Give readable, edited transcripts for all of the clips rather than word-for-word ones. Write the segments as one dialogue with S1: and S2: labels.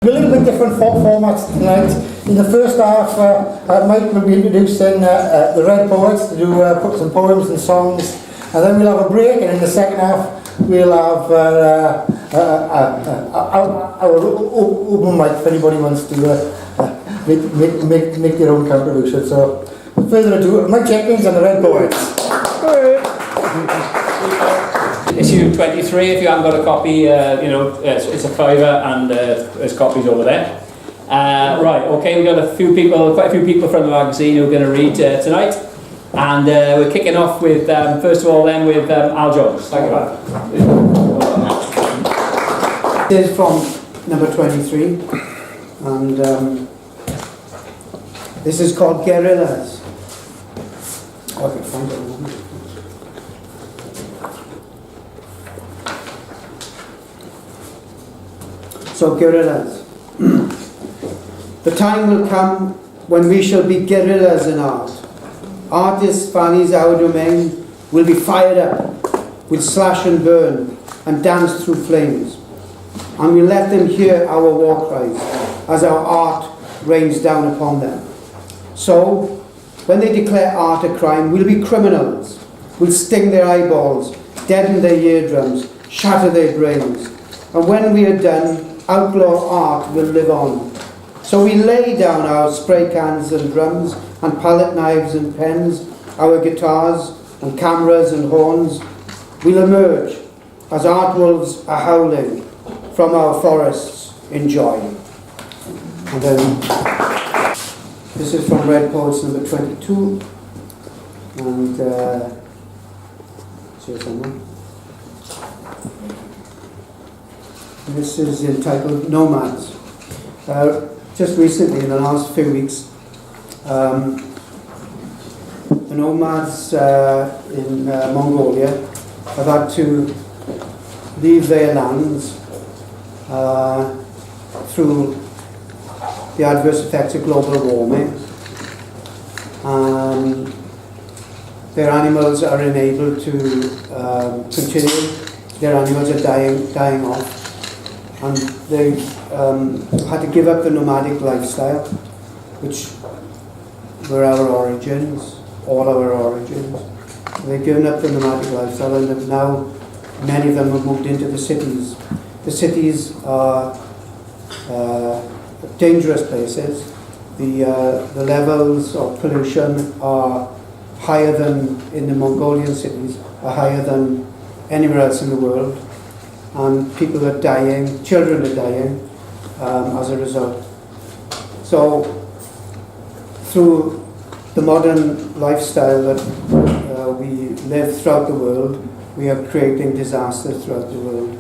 S1: A little bit different formats tonight. In the first half, Mike will be introducing the Red Poets to do put some poems and songs, and then we'll have a break, and in the second half we'll have our open mic if anybody wants to make their own contribution. So, without further ado, Mike Jenkins and the Red Poets.
S2: Issue 23, if you haven't got a copy, it's a fiver, and there's copies over there. Right, okay, we've got quite a few people from the magazine who are going to read tonight. And we're kicking off with, first of all then, with Al Jones. Thank you, Al.
S3: This is from number 23, and this is called Guerrillas. Okay, find it. So, guerrillas. The time will come when we shall be guerrillas in art. Artists, Fanny's our domain, will be fired up, will slash and burn, and dance through flames. And we'll let them hear our war cries as our art rains down upon them. So, when they declare art a crime, we'll be criminals. We'll sting their eyeballs, deaden their eardrums, shatter their brains. And when we are done, outlaw art will live on. So we lay down our spray cans and drums, and palette knives and pens, our guitars and cameras and horns. We'll emerge as art wolves are howling from our forests in joy. And then this is from Red Poets number 22. And see someone. This is entitled Nomads. Just recently, in the last few weeks, the nomads in Mongolia have had to leave their lands through the adverse effects of global warming. Their animals are unable to continue. Their animals are dying off. And they've had to give up the nomadic lifestyle, which were our origins, all our origins. They've given up the nomadic lifestyle, and have now, many of them have moved into the cities. The cities are dangerous places. The levels of pollution are higher than in the Mongolian cities, are higher than anywhere else in the world. And people are dying, children are dying as a result. So, through the modern lifestyle that we live throughout the world, we are creating disasters throughout the world.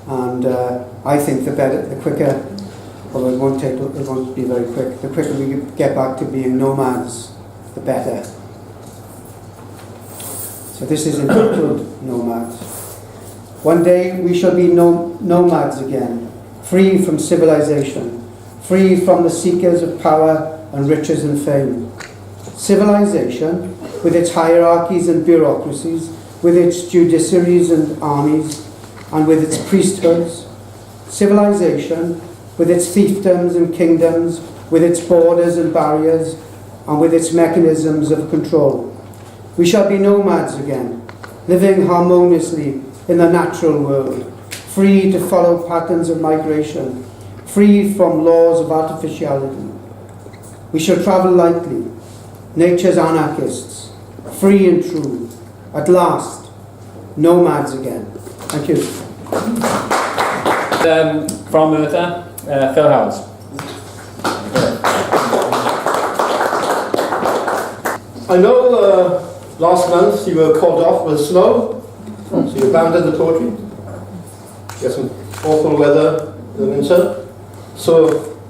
S3: And I think the quicker, although it won't be very quick, the quicker we get back to being nomads, the better. So this is entitled Nomads. One day we shall be nomads again, free from civilization, free from the seekers of power and riches and fame. Civilization, with its hierarchies and bureaucracies, with its judiciaries and armies, and with its priesthoods. Civilization, with its fiefdoms and kingdoms, with its borders and barriers, and with its mechanisms of control. We shall be nomads again, living harmoniously in the natural world, free to follow patterns of migration, free from laws of artificiality. We shall travel lightly, nature's anarchists, free and true, at last, nomads again. Thank you.
S2: From Merthyr, Phil Howells.
S4: I know last month you were called off with snow. So you abandoned the poetry. You had some awful weather in the winter. So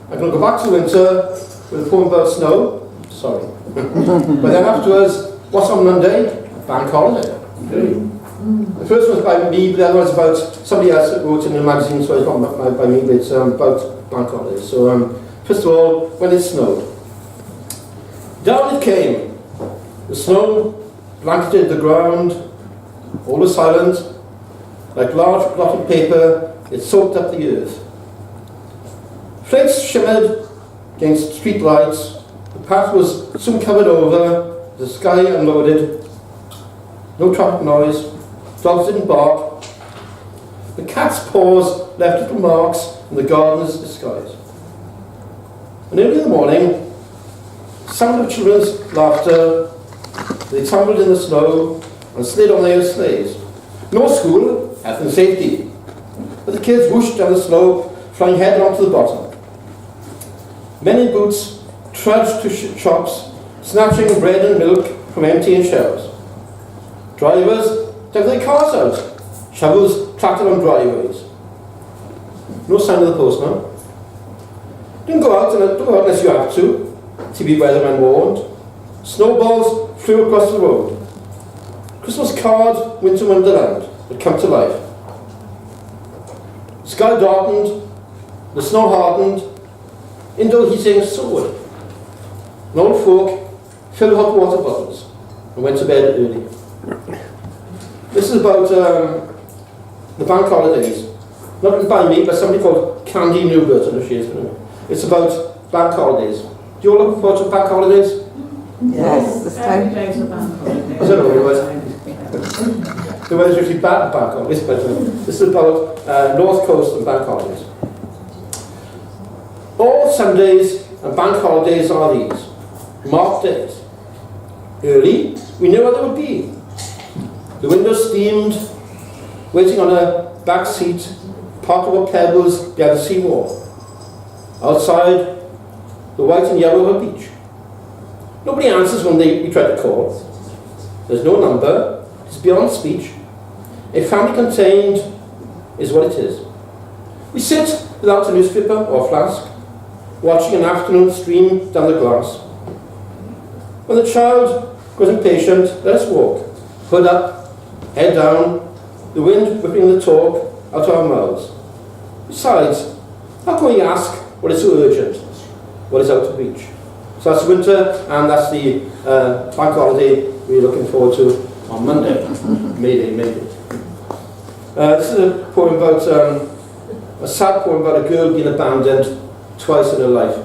S4: I'm going to go back to winter with a poem about snow. Sorry. But then afterwards, what's on Monday? Bank holiday. The first one's by me, but the other one's about somebody else that wrote in the magazine, so it's not by me, but it's about bank holiday. So first of all, when it snowed. Down it came. The snow blanketed the ground. All was silent. Like large blotted paper, it soaked up the earth. Plates shimmered against street lights. The path was soon covered over. The sky unloaded. No traffic noise. Dogs didn't bark. The cat's paws left little marks in the gardener's disguise. And early in the morning, sound of children's laughter. They tumbled in the snow and slid on their sleighs. No school, health and safety. But the kids whooshed down the slope, flying headlong to the bottom. Men in boots trudged to shops, snatching bread and milk from emptying shelves. Drivers dug their cars out. Shovels clattered on driveways. No sign of the postman. Don't go out unless you have to. TV weatherman warned. Snowballs flew across the road. Christmas card, winter wonderland had come to life. Sky darkened, the snow hardened, indoor heating soared. An old folk filled hot water bottles and went to bed early. This is about the bank holidays. Not written by me, but somebody called Candy Newbert, I don't know if she is. It's about bank holidays. Do you all look forward to bank holidays?
S5: Yes, this time.
S4: I don't know what it was. The weather's usually bad at bank holidays, but this is about North Coast and bank holidays. All Sundays and bank holidays are these, marked days. Early, we knew what they would be. The window steamed, waiting on a back seat, parked over pebbles behind the seawall. Outside, the white and yellow of a beach. Nobody answers when we try to call. There's no number, it's beyond speech. A family contained is what it is. We sit without a newspaper or flask, watching an afternoon stream down the glass. When the child grows impatient, let us walk. Hood up, head down, the wind whipping the talk out of our mouths. Besides, how can we ask what is so urgent, what is out of reach? So that's winter, and that's the bank holiday we're looking forward to on Monday, May Day. This is a poem about, a sad poem about a girl being abandoned twice in her life.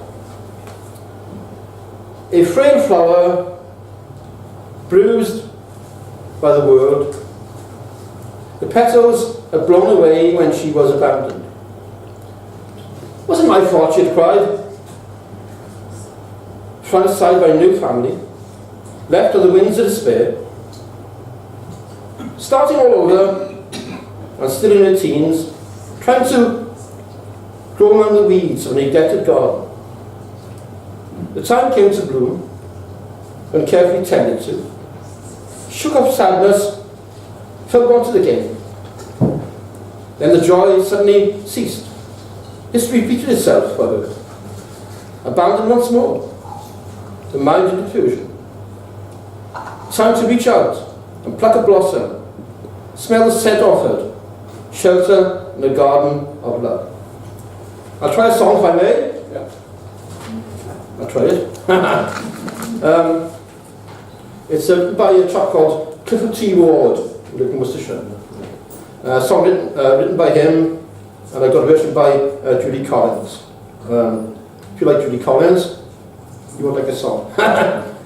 S4: A frail flower, bruised by the world. The petals had blown away when she was abandoned. Wasn't my fault, she had cried. Thrown aside by a new family, left on the wings of despair. Starting all over, and still in her teens, trying to grow among the weeds of a neglected garden. The time came to bloom, when carefully tended to. Shook off sadness, felt wanted again. Then the joy suddenly ceased. History repeated itself for her. Abandoned once more. The mind in confusion. Time to reach out and pluck a blossom. Smell the scent offered. Shelter in a garden of love. I'll try a song if I may. Yeah. I'll try it. It's by a chap called Clifford T. Ward, who lived in Worcestershire. A song written by him, and I got a version by Judy Collins. If you like Judy Collins, you won't like a song.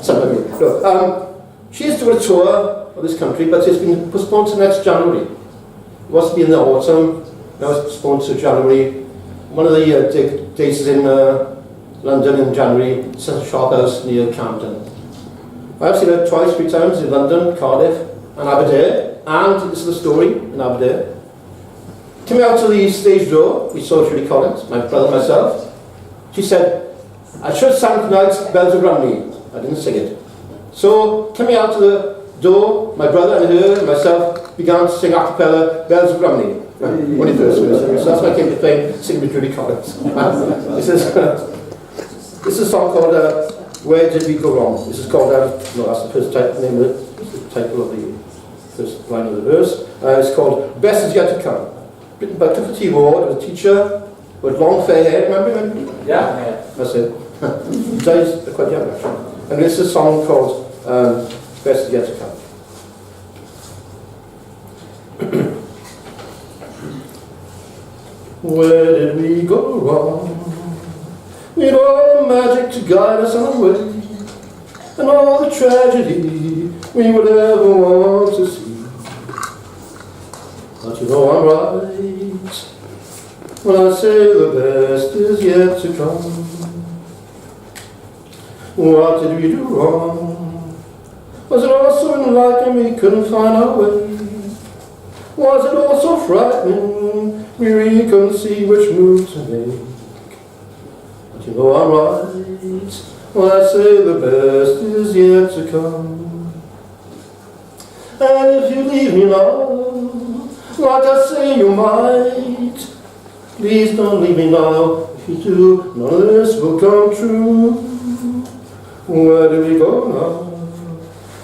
S4: Something like that. No. She is doing a tour of this country, but it's been postponed to next January. It was to be in the autumn, now it's postponed to January. One of the dates is in London in January, Central Shop House near Camden. I've seen her twice, 3 times in London, Cardiff, and Aberdeen, and this is the story in Aberdeen. Coming out to the stage door, we saw Judy Collins, my brother and myself. She said, I should sang tonight's Bells of Rumney. I didn't sing it. So, coming out to the door, my brother and her and myself began to sing a cappella Bells of Rumney. When it first was. So that's when I came to play, singing with Judy Collins. This is a song called Where Did We Go Wrong? This is called, no, that's the first name of it, it's the title of the first line of the verse. It's called Best Is Yet to Come. Written by Clifford T. Ward, a teacher with long fair hair, remember him? Yeah. That's it. He died quite young actually. And this is a song called Best Is Yet to Come. Where did we go wrong? We had all the magic to guide us on our way, and all the tragedy we would ever want to see. But you know I'm right when I say the best is yet to come. What did we do wrong? Was it all so enlightening we couldn't find our way? Was it all so frightening we really couldn't see which move to make? But you know I'm right when I say the best is yet to come. And if you leave me now, like I say you might, please don't leave me now. If you do, none of this will come true. Where do we go now?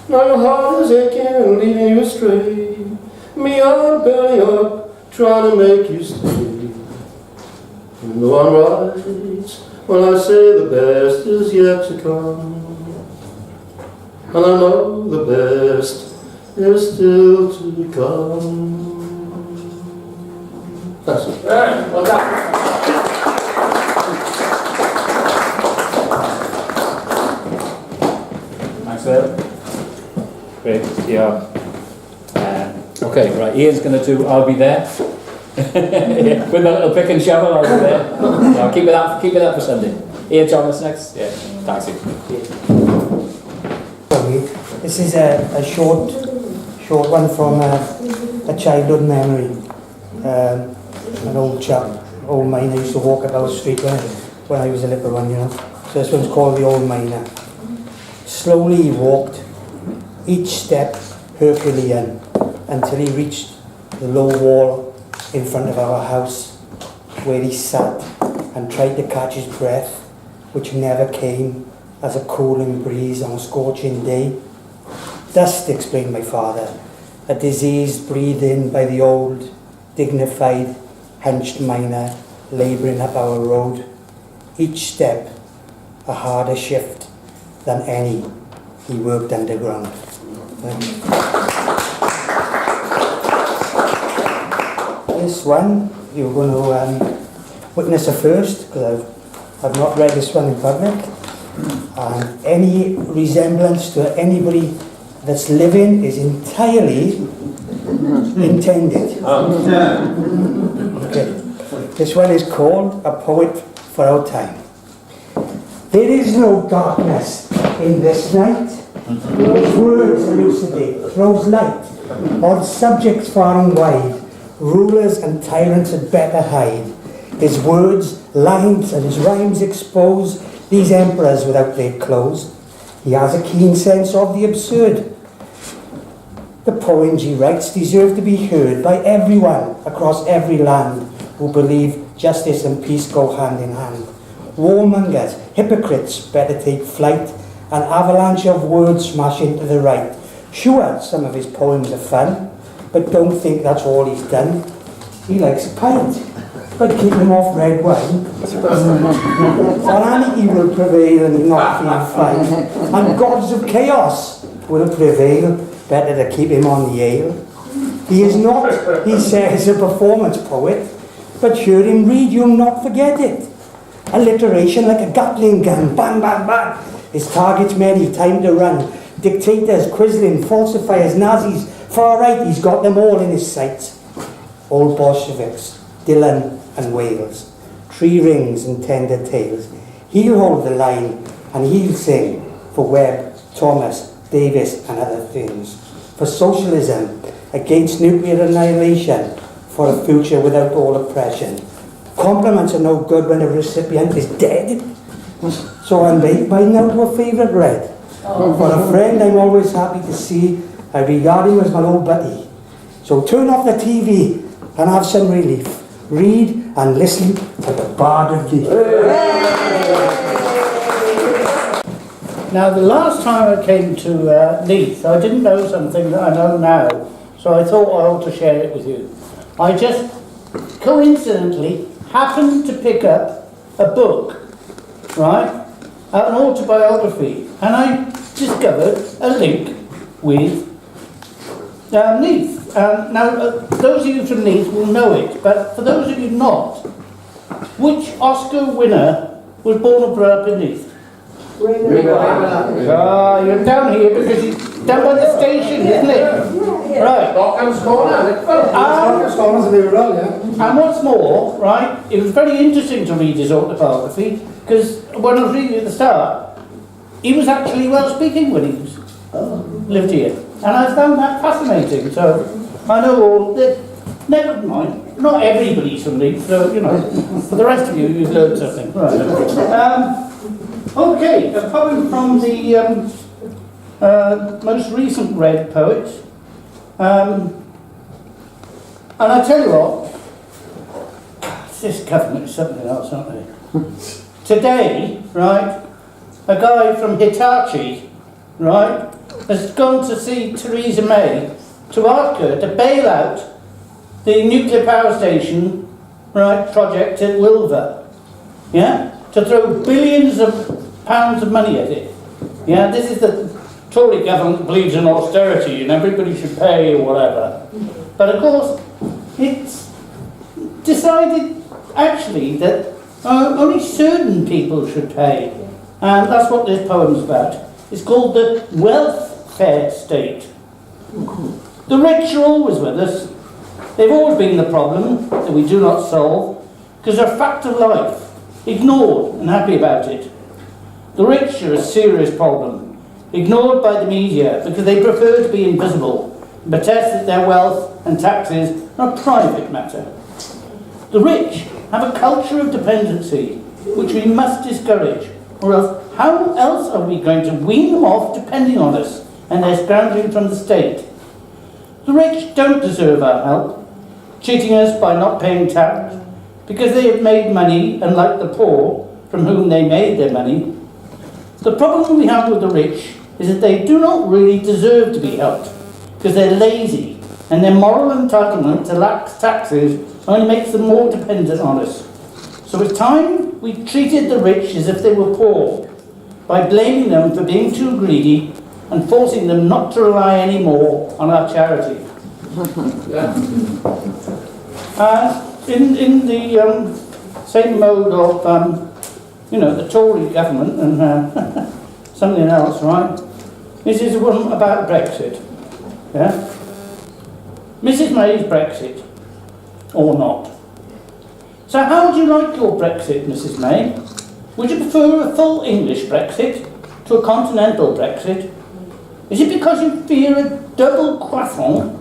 S4: Now your heart is aching and leading you astray. Me, I'm burning up, trying to make you stay. You know I'm right when I say the best is yet to come. And I know the best is still to come. That's it.
S2: Well done. Thanks, Phil. Great, yeah. Okay, right, Ian's going to do I'll Be There. Yeah, with a little pick and shovel, I'll be there. No, keep it up for Sunday. Ian Thomas next. Yeah, thanks.
S6: This is a short one from a childhood memory. An old miner used to walk about the street when I was a little one, you know. So this one's called The Old Miner. Slowly he walked, each step Herculean, until he reached the low wall in front of our house, where he sat and tried to catch his breath, which never came, as a cooling breeze on a scorching day. Dust, explained my father, a disease breathed in by the old, dignified, hunched miner labouring up our road, each step a harder shift than any he worked underground. This one, you're going to witness a first, because I've not read this one in public, and any resemblance to anybody that's living is entirely intended. Okay. This one is called A Poet for Our Time. There is no darkness in this night. Words elucidate, throws light on subjects far and wide. Rulers and tyrants had better hide. His words, lines and his rhymes expose these emperors without their clothes. He has a keen sense of the absurd. The poems he writes deserve to be heard by everyone across every land who believe justice and peace go hand in hand. Warmongers, hypocrites better take flight. An avalanche of words smash into the right. Sure, some of his poems are fun, but don't think that's all he's done. He likes a pint, but keep him off red wine. Anarchy will prevail and he'll not feel fine. And gods of chaos will prevail. Better to keep him on the ale. He is not, he says, a performance poet, but hear him read, you'll not forget it. Alliteration like a Gatling gun, bang, bang, bang. His targets many, time to run. Dictators, Quisling, falsifiers, Nazis, far right, he's got them all in his sights. Old Bolsheviks, Dylan and Wales, tree rings and tender tales. He'll hold the line and he'll sing for Webb, Thomas, Davis and other things. For socialism, against nuclear annihilation, for a future without all oppression. Compliments are no good when the recipient is dead. So I make mine out to a favourite red. For a friend I'm always happy to see, I regard him as my old buddy. So turn off the TV and have some relief. Read and listen to the Bard of Leith.
S7: Now, the last time I came to Leith, I didn't know something that I know now, so I thought I ought to share it with you. I just coincidentally happened to pick up a book, right, an autobiography, and I discovered a link with Leith. Now, those of you from Leith will know it, but for those of you not, which Oscar winner was born and brought up in Leith? Ah, you're down here because it's down by the station, isn't it? Right.
S4: Dockhams Corner.
S1: It's Corner's a bit well, yeah.
S7: And what's more, right, it was very interesting to read his autobiography, because when I was reading at the start, he was actually well speaking when he was, lived here. And I found that fascinating, so I know all that, never mind, not everybody's from Leeds, so, you know, for the rest of you, you've learned something. Right. Okay, a poem from the most recent read poet. And I tell you what, this government is something else, aren't they? Today, right, a guy from Hitachi, right, has gone to see Theresa May to ask her to bail out the nuclear power station, right, project at Wilver, yeah, to throw billions of pounds of money at it. Yeah, this is the Tory government believes in austerity and everybody should pay or whatever. But of course, it's decided actually that only certain people should pay. And that's what this poem's about. It's called the welfare state. The rich are always with us. They've always been the problem that we do not solve because they're a fact of life, ignored and happy about it. The rich are a serious problem, ignored by the media because they prefer to be invisible and protest that their wealth and taxes are a private matter. The rich have a culture of dependency which we must discourage, or else how else are we going to wean them off depending on us and their scrounging from the state? The rich don't deserve our help, cheating us by not paying tax because they have made money, unlike the poor from whom they made their money. The problem we have with the rich is that they do not really deserve to be helped because they're lazy and their moral entitlement to lax taxes only makes them more dependent on us. So it's time we treated the rich as if they were poor by blaming them for being too greedy and forcing them not to rely anymore on our charity. In the same mode of the Tory government and something else, right? This is one about Brexit, yeah? Mrs May's Brexit, or not. So how would you like your Brexit, Mrs May? Would you prefer a full English Brexit to a continental Brexit? Is it because you fear a double croissant?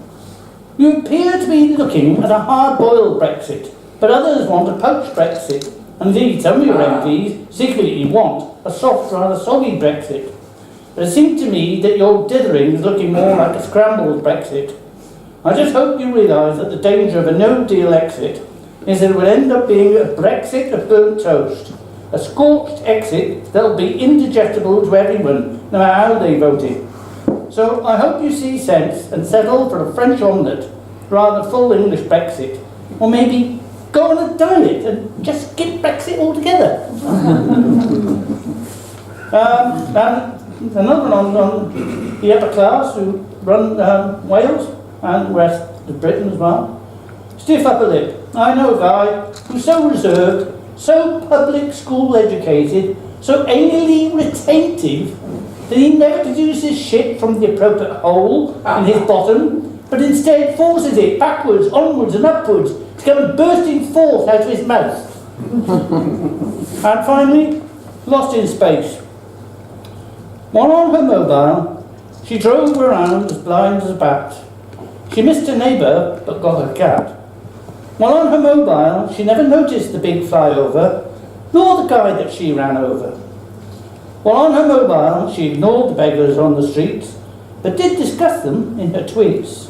S7: You appear to be looking at a hard-boiled Brexit, but others want a poached Brexit. Indeed, some of your MPs secretly want a soft, rather soggy Brexit. But it seems to me that your dithering is looking more like a scrambled Brexit. I just hope you realise that the danger of a no-deal exit is that it will end up being a Brexit of burnt toast, a scorched exit that will be indigestible to everyone, no matter how they voted. So I hope you see sense and settle for a French omelette rather than full English Brexit, or maybe go on a diet and just skip Brexit altogether. And another one on the upper class who run Wales and West of Britain as well. Stiff upper lip. I know a guy who's so reserved, so public school educated, so anally retentive that he never produces shit from the appropriate hole in his bottom, but instead forces it backwards, onwards and upwards to come bursting forth out of his mouth. And finally, lost in space. While on her mobile, she drove around as blind as a bat. She missed her neighbour, but got her cat. While on her mobile, she never noticed the big flyover, nor the guy that she ran over. While on her mobile, she ignored the beggars on the streets, but did discuss them in her tweets.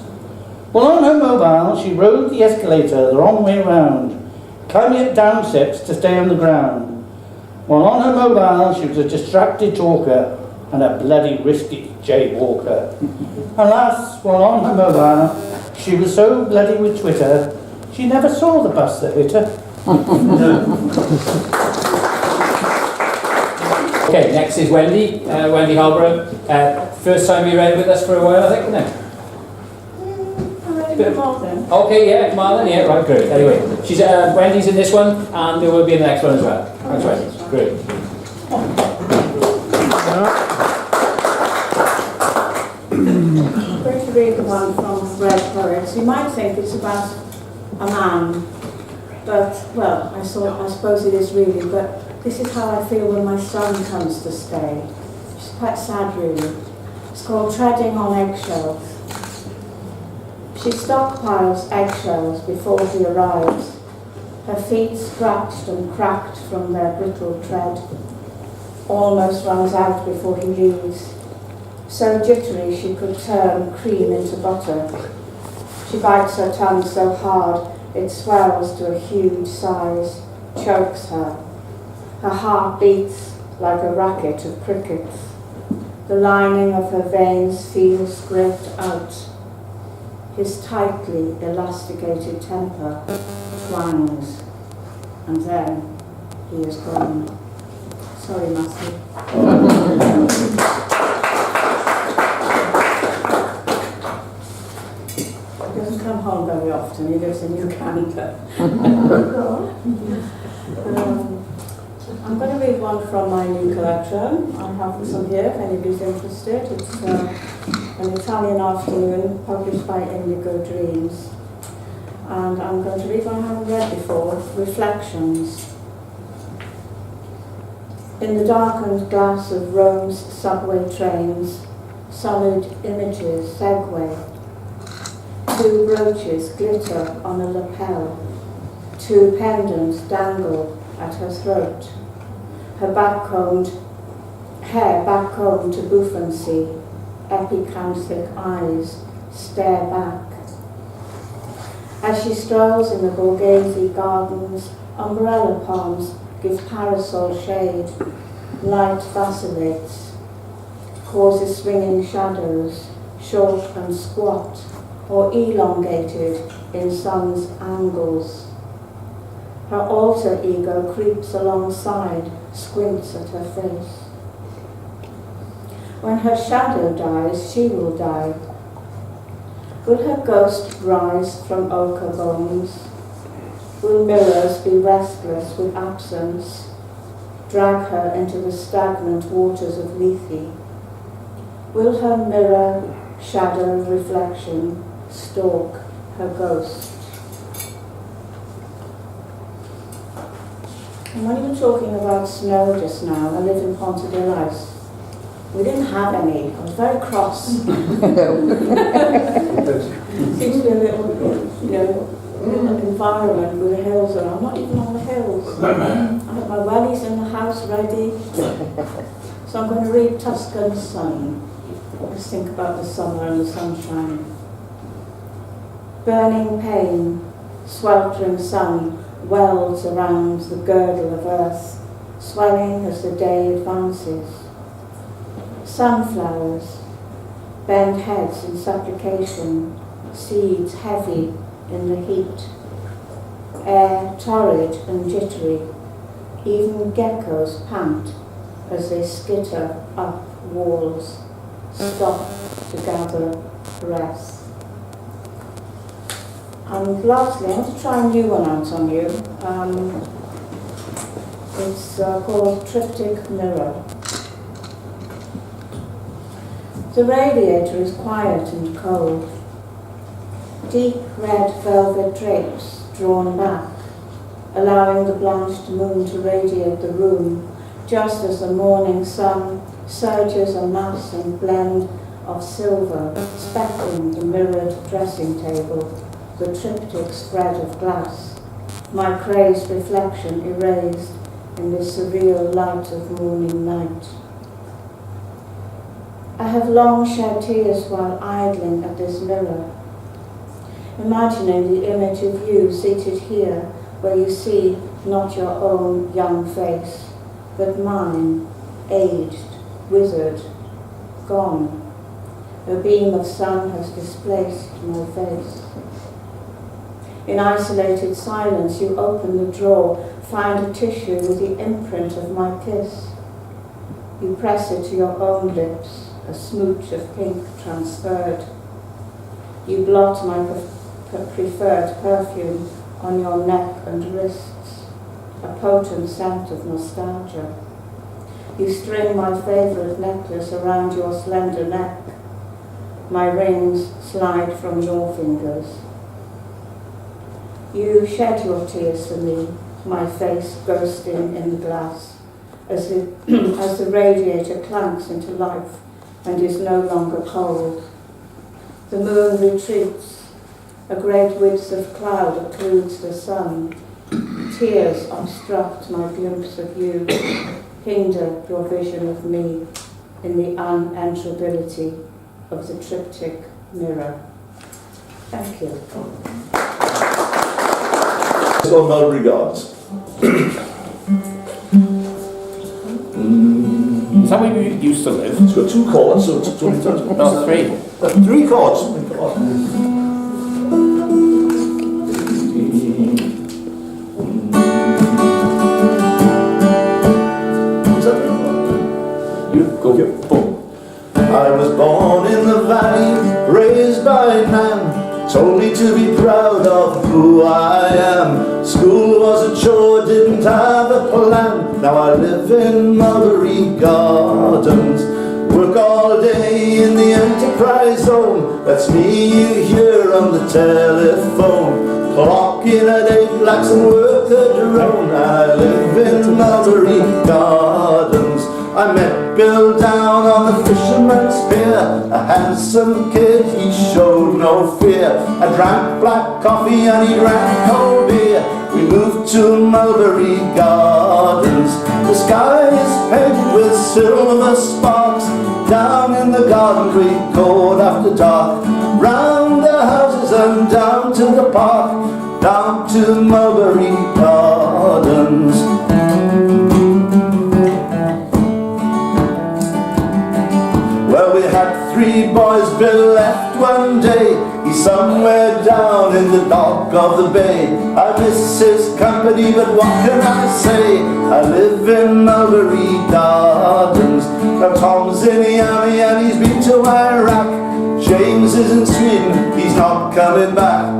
S7: While on her mobile, she rode the escalator the wrong way round, climbing up down steps to stay on the ground. While on her mobile, she was a distracted talker and a bloody risky jaywalker. Alas, while on her mobile, she was so bloody with Twitter, she never saw the bus that hit her.
S2: Okay, next is Wendy, Wendy Harborough. First time you read with us for a while, I think, isn't it? Okay, yeah, Marlon, yeah, right, great. Anyway, she's Wendy's in this one, and there will be in the next one as well. That's right. Great.
S8: I'm going to read one from Red Poets. You might think it's about a man, but, well, I suppose it is really, but this is how I feel when my son comes to stay. It's quite sad, really. It's called Treading on Eggshells. She stockpiles eggshells before he arrives, her feet scratched and cracked from their brittle tread. Almost runs out before he leaves. So jittery she could turn cream into butter. She bites her tongue so hard it swells to a huge size, chokes her. Her heart beats like a racket of crickets. The lining of her veins feels scraped out. His tightly elasticated temper twangs, and then he is gone. Sorry, Matthew. He doesn't come home very often. He lives in New Canada. I'm going to read one from my new collection. I have some here if anybody's interested. It's an Italian afternoon published by Indigo Dreams. And I'm going to read one I haven't read before, Reflections. In the darkened glass of Rome's subway trains, solid images segue. 2 brooches glitter on a lapel. 2 pendants dangle at her throat. Her hair back-combed to bouffancy, epicanthic eyes stare back. As she strolls in the Borghese gardens, umbrella palms give parasol shade, light vacillates, causes swinging shadows, short and squat, or elongated in sun's angles. Her alter ego creeps alongside, squints at her face. When her shadow dies, she will die. Will her ghost rise from ochre bones? Will mirrors be restless with absence, drag her into the stagnant waters of Lethe? Will her mirror, shadow, reflection stalk her ghost? And when you were talking about snow just now, I live in Ponte de Rice. We didn't have any. I was very cross. Seems to be a little, environment with the hills around. I'm not even on the hills. I have my wellies in the house ready. So I'm going to read Tuscan Sun. Just think about the summer and the sunshine. Burning pain, sweltering sun welds around the girdle of earth, swelling as the day advances. Sunflowers, bend heads in supplication, seeds heavy in the heat. Air torrid and jittery, even geckos pant as they skitter up walls, stop to gather breath. And lastly, I want to try a new one out on you. It's called Triptych Mirror. The radiator is quiet and cold. Deep red velvet drapes drawn back, allowing the blanched moon to radiate the room, just as the morning sun surges a mass and blend of silver, speckling the mirrored dressing table, the triptych spread of glass, my crazed reflection erased in the surreal light of morning night. I have long shed tears while idling at this mirror, imagining the image of you seated here where you see not your own young face, but mine, aged, withered, gone. A beam of sun has displaced my face. In isolated silence, you open the drawer, find a tissue with the imprint of my kiss. You press it to your own lips, a smooch of pink transferred. You blot my preferred perfume on your neck and wrists. a potent scent of nostalgia. You string my favourite necklace around your slender neck. My rings slide from your fingers. You shed your tears for me, my face ghosting in the glass, as the radiator clanks into life and is no longer cold. The moon retreats. A great width of cloud occludes the sun. Tears obstruct my glimpse of you, hinder your vision of me in the unenterability of the triptych mirror. Thank you.
S9: So my regards.
S2: Is that where you used to live?
S9: It's got 2 chords, so it's 20 times.
S2: No, 3.
S9: 3 chords.
S2: You go. Boom.
S9: I was born in the valley, raised by a man, told me to be proud of who I am. School was a chore, didn't have a plan. Now I live in Mulberry Gardens. Work all day in the enterprise zone. That's me you hear on the telephone. Clock in at 8 like some worker drone. I live in Mulberry Gardens. I met Bill down on the fisherman's pier, a handsome kid, he showed no fear. I drank black coffee and he drank cold beer. We moved to Mulberry Gardens. The sky is painted with silver sparks. Down in the gardens we called after dark. Round the houses and down to the park. Down to Mulberry Gardens. Well, we had 3 boys, Bill left one day. He's somewhere down in the dock of the bay. I miss his company, but what can I say? I live in Mulberry Gardens. Now Tom's in the army and he's been to Iraq. James is in Sweden, he's not coming back.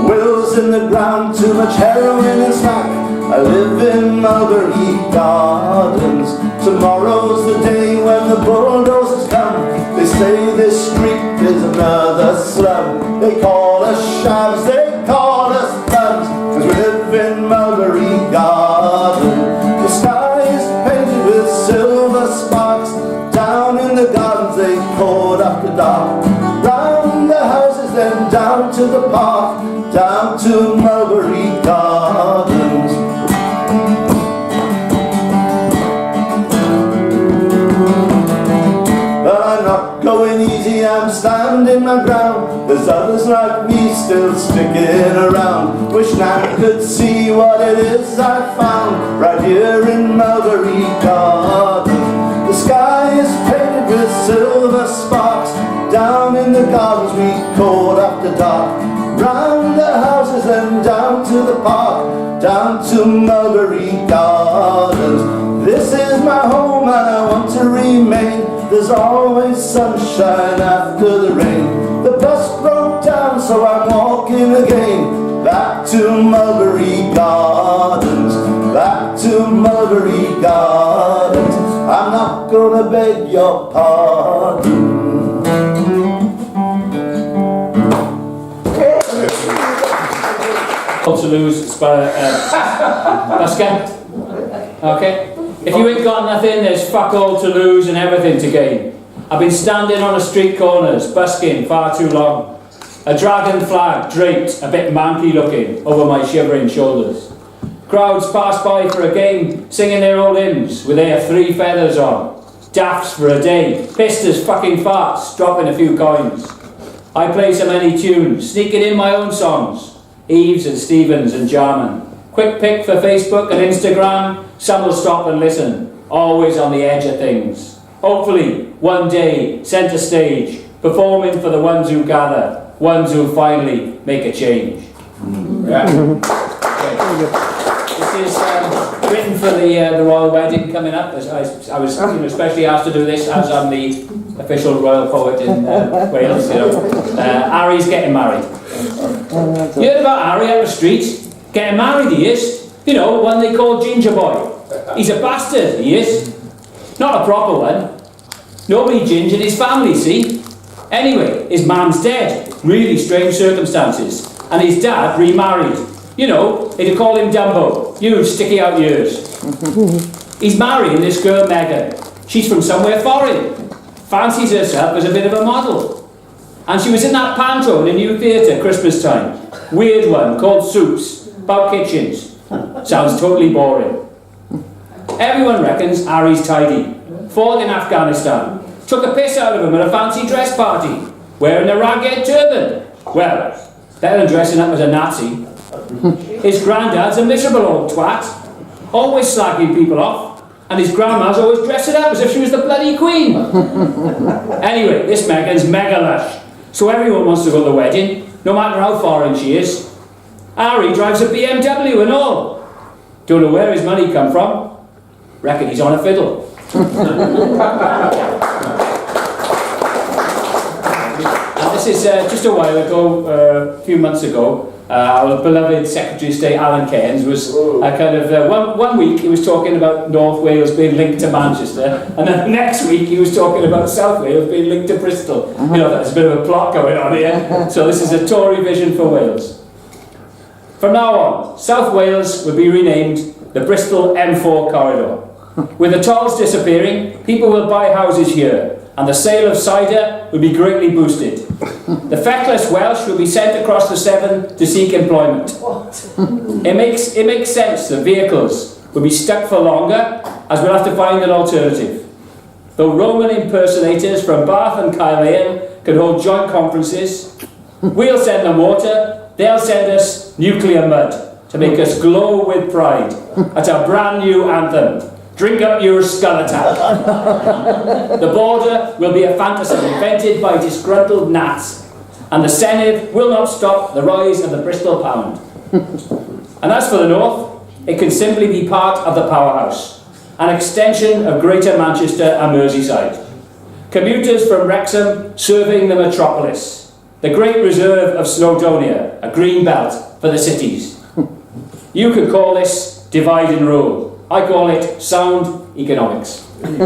S9: Will's in the ground, too much heroin and smack. I live in Mulberry Gardens. Tomorrow's the day when the bulldozers come. They say this street is another slum. They call us shabs, they call us thugs, 'cause we live in Mulberry Garden. The sky is painted with silver sparks. Down in the gardens they called after dark. Round the houses then down to the park. Down to Mulberry Gardens. But I'm not going easy, I'm standing my ground. There's others like me still sticking around. Wish Nan could see what it is I found right here in Mulberry Gardens. The sky is painted with silver sparks. Down in the gardens we called after dark. Round the houses and down to the park. Down to Mulberry Gardens. This is my home and I want to remain. There's always sunshine after the rain. The bus broke down so I'm walking again. Back to Mulberry Gardens. Back to Mulberry Gardens. I'm not gonna beg your pardon.
S2: To lose basket. Okay? If you ain't got nothing, there's fuck all to lose and everything to gain. I've been standing on the street corners, busking far too long. A dragon flag draped, a bit manky looking, over my shivering shoulders. Crowds pass by for a game, singing their old hymns with their 3 feathers on. Daffs for a day, pissed as fucking farts, dropping a few coins. I play so many tunes, sneaking in my own songs. Eves and Stevens and Jarman. Quick pick for Facebook and Instagram, some will stop and listen, always on the edge of things. Hopefully, one day, centre stage, performing for the ones who gather, ones who finally make a change. Yeah. Okay. This is written for the royal wedding coming up. As I was especially asked to do this as I'm the official royal poet in Wales. Harry's getting married. You heard about Harry out the street? Getting married he is. You know, one they call Ginger Boy. He's a bastard, he is. Not a proper one. Nobody gingered his family, see? Anyway, his mum's dead. Really strange circumstances. And his dad remarried. You know, they'd call him Dumbo. Huge sticky out ears. He's marrying this girl Megan. She's from somewhere foreign. Fancies herself as a bit of a model. And she was in that panto in a new theatre Christmas time. Weird one called Soups. About kitchens. Sounds totally boring. Everyone reckons Harry's tidy. Fought in Afghanistan. Took a piss out of him at a fancy dress party. Wearing a ragged turban. Well, better than dressing up as a Nazi. His granddad's a miserable old twat. Always slagging people off. And his grandma's always dressing up as if she was the bloody queen. Anyway, this Megan's mega lush. So everyone wants to go to the wedding, no matter how foreign she is. Harry drives a BMW and all. Don't know where his money come from. Reckon he's on a fiddle. And this is just a while ago, a few months ago, our beloved Secretary of State Alan Cairns was one week he was talking about North Wales being linked to Manchester, and then the next week he was talking about South Wales being linked to Bristol. You know, there's a bit of a plot going on here. So this is a Tory vision for Wales. From now on, South Wales will be renamed the Bristol M4 Corridor. With the tolls disappearing, people will buy houses here, and the sale of cider will be greatly boosted. The feckless Welsh will be sent across the Severn to seek employment. It makes sense that vehicles will be stuck for longer, as we'll have to find an alternative. Though Roman impersonators from Bath and Caerleon can hold joint conferences, we'll send them water, they'll send us nuclear mud to make us glow with pride at our brand new anthem. Drink up your skeleton. The border will be a fantasy invented by disgruntled gnats, and the Senedd will not stop the rise of the Bristol pound. And as for the north, it can simply be part of the powerhouse, an extension of Greater Manchester and Merseyside. Commuters from Wrexham serving the metropolis, the great reserve of Snowdonia, a green belt for the cities. You could call this divide and rule. I call it sound economics. And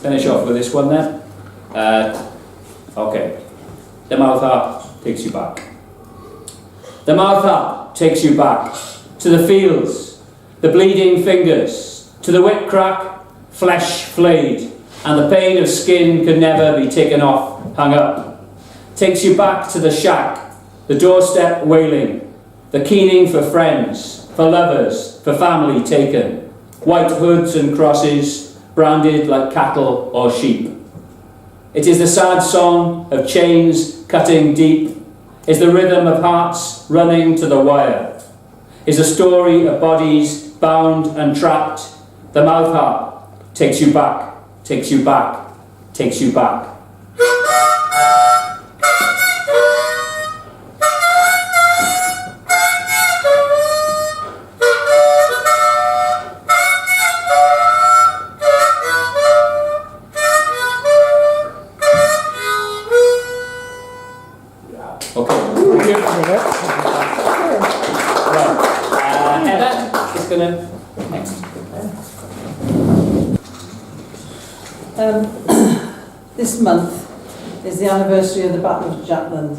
S2: finish off with this one then. Okay. The mouth harp takes you back. The mouth harp takes you back to the fields, the bleeding fingers, to the whip crack, flesh flayed, and the pain of skin could never be taken off, hung up. Takes you back to the shack, the doorstep wailing, the keening for friends, for lovers, for family taken, white hoods and crosses, branded like cattle or sheep. It is the sad song of chains cutting deep, is the rhythm of hearts running to the wire, is a story of bodies bound and trapped. The mouth harp takes you back, takes you back, takes you back.
S5: This month is the anniversary of the Battle of Jutland,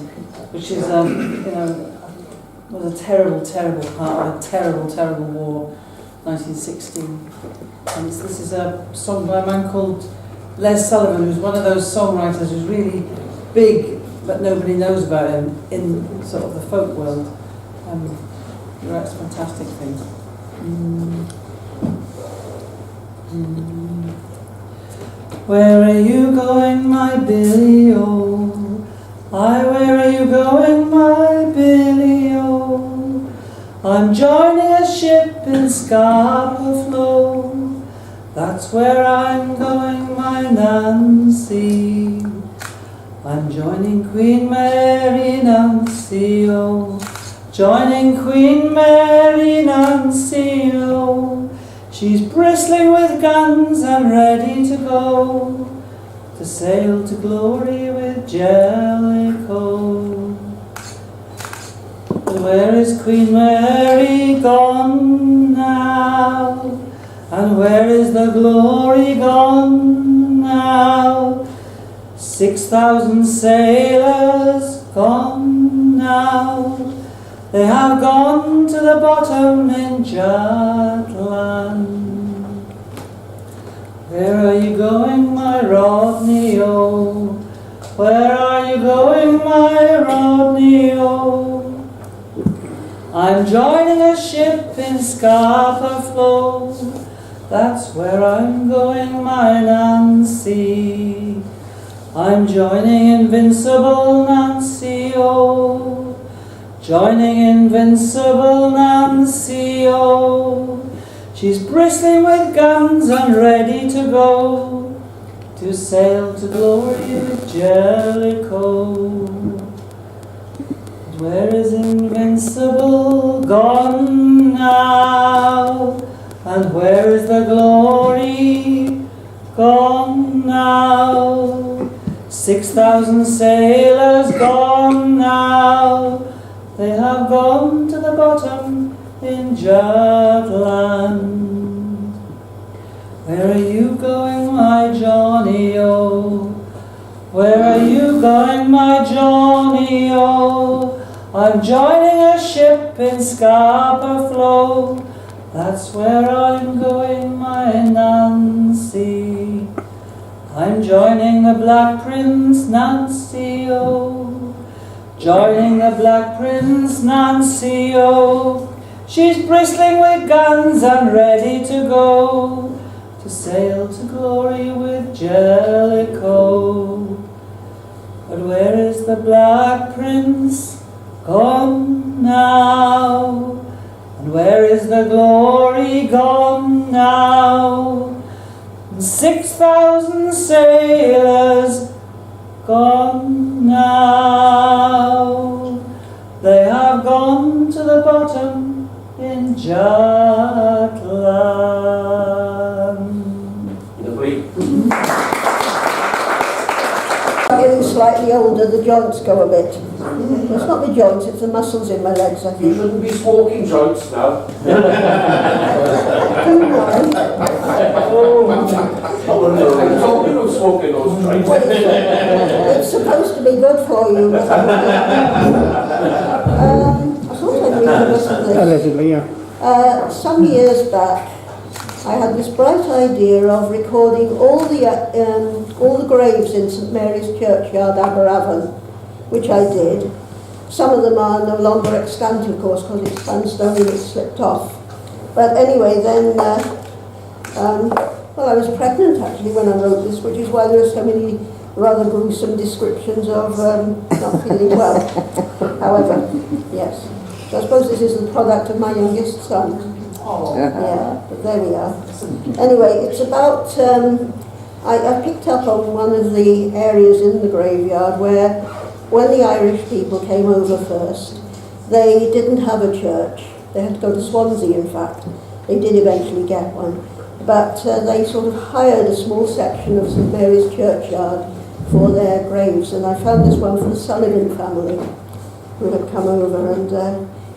S5: which is, was a terrible, terrible part of a terrible, terrible war, 1916. And this is a song by a man called Les Sullivan, who's one of those songwriters who's really big, but nobody knows about him in sort of the folk world. He writes fantastic things. Where are you going, my Billy-o? Aye, where are you going, my Billy-o? I'm joining a ship in Scarborough Flow. That's where I'm going, my Nancy. I'm joining Queen Mary, Nancy-o. Joining Queen Mary, Nancy-o. She's bristling with guns and ready to go. to sail to glory with Jellicoe. But where is Queen Mary gone now? And where is the glory gone now? 6,000 sailors gone now. They have gone to the bottom in Jutland. Where are you going, my Rodney-o? Where are you going, my Rodney-o? I'm joining a ship in Scapa Flow. That's where I'm going, my Nancy. I'm joining Invincible Nancy-o. Joining Invincible Nancy-o. She's bristling with guns and ready to go to sail to glory with Jellicoe. Where is Invincible gone now? And where is the glory gone now? 6,000 sailors gone now. They have gone to the bottom in Jutland. Where are you going, my Johnny-o? Where are you going, my Johnny-o? I'm joining a ship in Scapa Flow. That's where I'm going, my Nancy. I'm joining the Black Prince Nancy-o. Joining the Black Prince Nancy-o. She's bristling with guns and ready to go to sail to glory with Jellicoe. But where is the Black Prince gone now? And where is the glory gone now? 6,000 sailors gone now. They have gone to the bottom in Jutland.
S2: Lovely.
S10: Getting slightly older, the joints go a bit. It's not the joints, it's the muscles in my legs, I
S11: You
S10: think.
S11: shouldn't be smoking joints now.
S10: Too long.
S11: I'm talking of smoking those joints.
S10: Well, it's supposed to be good for you. But, I thought I'd read the rest of this.
S6: Allegedly, yeah.
S10: Some years back, I had this bright idea of recording all the graves in St Mary's Churchyard, Aberavon, which I did. Some of them are no longer extant, of course, because it's sandstone and it's slipped off. But anyway, then, well, I was pregnant actually when I wrote this, which is why there are so many rather gruesome descriptions of not feeling well. However, yes. So I suppose this is the product of my youngest son. Yeah, but there we are. Anyway, it's about, I picked up on one of the areas in the graveyard where, when the Irish people came over first, they didn't have a church. They had to go to Swansea, in fact. They did eventually get one. But they sort of hired a small section of St Mary's Churchyard for their graves. And I found this one for the Sullivan family who had come over, and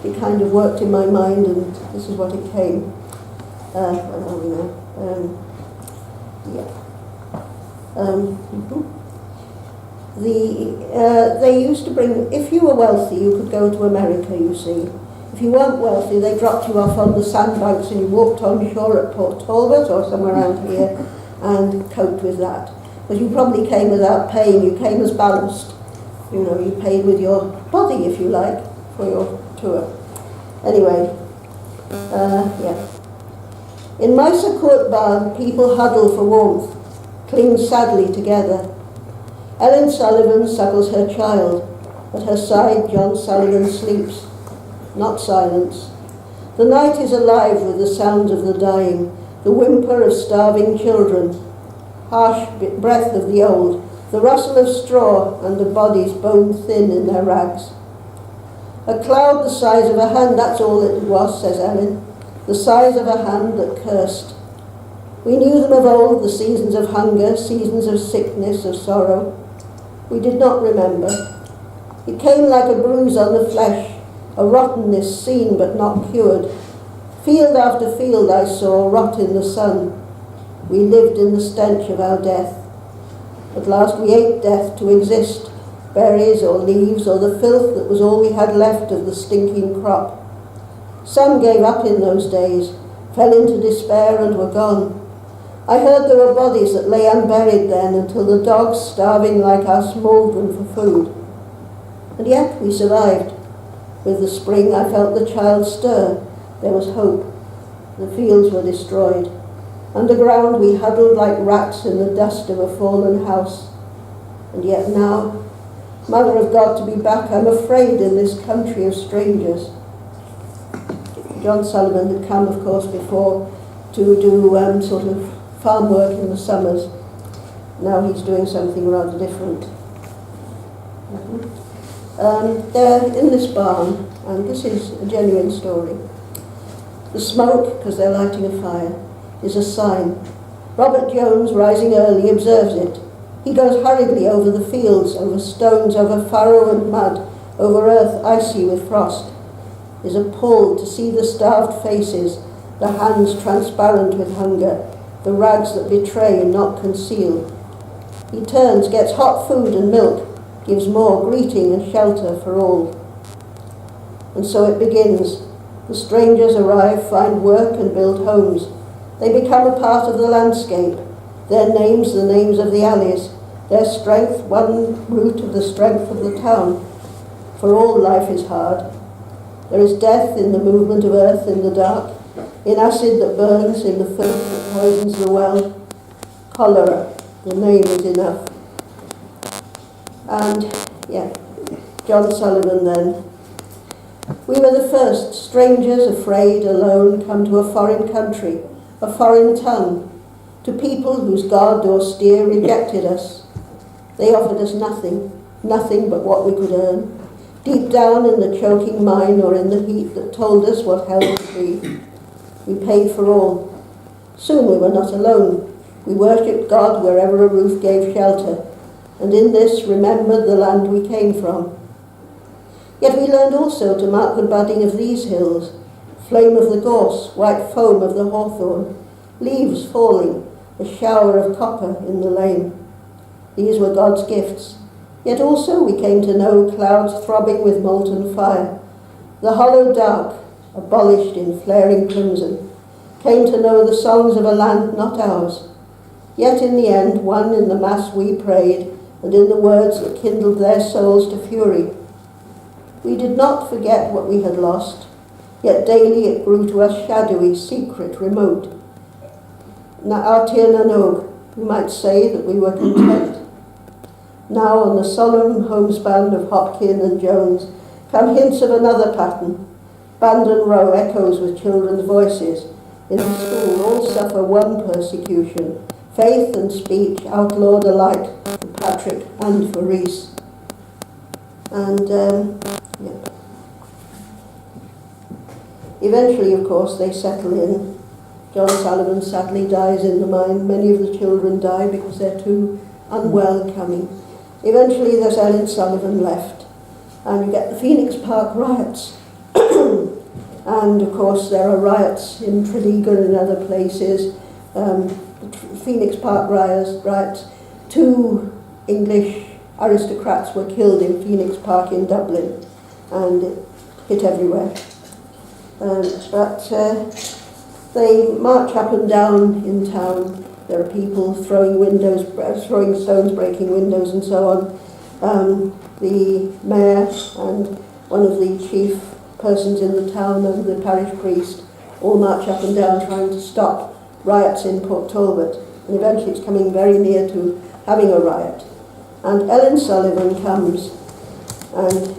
S10: it kind of worked in my mind, and this is what it came. Where are we now? They used to bring, if you were wealthy, you could go to America, you see. If you weren't wealthy, they dropped you off on the sandbanks and you walked on shore at Port Talbot or somewhere around here and coped with that. Because you probably came without paying, you came as ballast. You know, you paid with your body, if you like, for your tour. Anyway, yeah. In Miser Court Barn, people huddle for warmth, cling sadly together. Ellen Sullivan suckles her child. At her side, John Sullivan sleeps. Not silence. The night is alive with the sounds of the dying, the whimper of starving children, harsh breath of the old, the rustle of straw and of bodies bone thin in their rags. A cloud the size of a hand, that's all it was, says Ellen. The size of a hand that cursed. We knew them of old, the seasons of hunger, seasons of sickness, of sorrow. We did not remember. It came like a bruise on the flesh, a rottenness seen but not cured. Field after field I saw rot in the sun. We lived in the stench of our death. At last we ate death to exist, berries or leaves or the filth that was all we had left of the stinking crop. Some gave up in those days, fell into despair and were gone. I heard there were bodies that lay unburied then until the dogs, starving like us, mauled them for food. And yet we survived. With the spring I felt the child stir. There was hope. The fields were destroyed. Underground we huddled like rats in the dust of a fallen house. And yet now, Mother of God, to be back, I'm afraid in this country of strangers. John Sullivan had come, of course, before to do sort of farm work in the summers. Now he's doing something rather different. They're in this barn, and this is a genuine story. The smoke, because they're lighting a fire, is a sign. Robert Jones, rising early, observes it. He goes hurriedly over the fields, over stones, over furrow and mud, over earth icy with frost, is appalled to see the starved faces, the hands transparent with hunger, the rags that betray and not conceal. He turns, gets hot food and milk, gives more, greeting and shelter for all. And so it begins. The strangers arrive, find work and build homes. They become a part of the landscape. Their names, the names of the alleys. Their strength, one root of the strength of the town. For all life is hard. There is death in the movement of earth in the dark, in acid that burns, in the filth that poisons the well. Cholera, the name is enough. And, John Sullivan then. We were the first, strangers, afraid, alone, come to a foreign country, a foreign tongue, to people whose God austere rejected us. They offered us nothing, nothing but what we could earn, deep down in the choking mine or in the heat that told us what hell would be. We paid for all. Soon we were not alone. We worshipped God wherever a roof gave shelter, and in this remembered the land we came from. Yet we learned also to mark the budding of these hills, flame of the gorse, white foam of the hawthorn, leaves falling, a shower of copper in the lane. These were God's gifts. Yet also we came to know clouds throbbing with molten fire, the hollow dark, abolished in flaring crimson, came to know the songs of a land not ours. Yet in the end, one in the mass we prayed, and in the words that kindled their souls to fury. We did not forget what we had lost, yet daily it grew to us shadowy, secret, remote. Artir Nanog, we might say that we were content. Now on the solemn homespun of Hopkin and Jones come hints of another pattern. Bandon Row echoes with children's voices. In the school all suffer one persecution, faith and speech outlawed alike for Patrick and for Rees. And eventually, of course, they settle in. John Sullivan sadly dies in the mine. Many of the children die because they're too unwelcoming. Eventually there's Ellen Sullivan left, and you get the Phoenix Park riots. And of course there are riots in Tredegar and other places. The Phoenix Park riots, 2 English aristocrats were killed in Phoenix Park in Dublin, and it hit everywhere. But they march up and down in town. There are people throwing stones, breaking windows and so on. The mayor and one of the chief persons in the town and the parish priest all march up and down trying to stop riots in Port Talbot. And eventually it's coming very near to having a riot. And Ellen Sullivan comes, and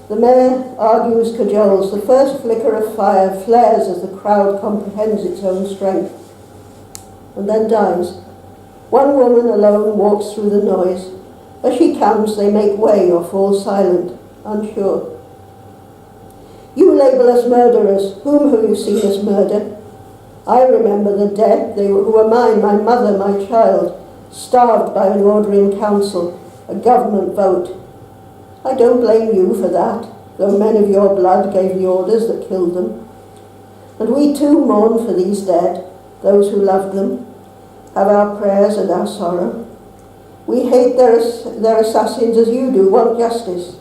S10: the mayor argues, cajoles. The first flicker of fire flares as the crowd comprehends its own strength, and then dies. One woman alone walks through the noise. As she comes, they make way or fall silent, unsure. You label us murderers. Whom have you seen us murder? I remember the dead, who were mine, my mother, my child, starved by an order in council, a government vote. I don't blame you for that, though men of your blood gave the orders that killed them. And we too mourn for these dead, those who loved them, have our prayers and our sorrow. We hate their assassins as you do, want justice.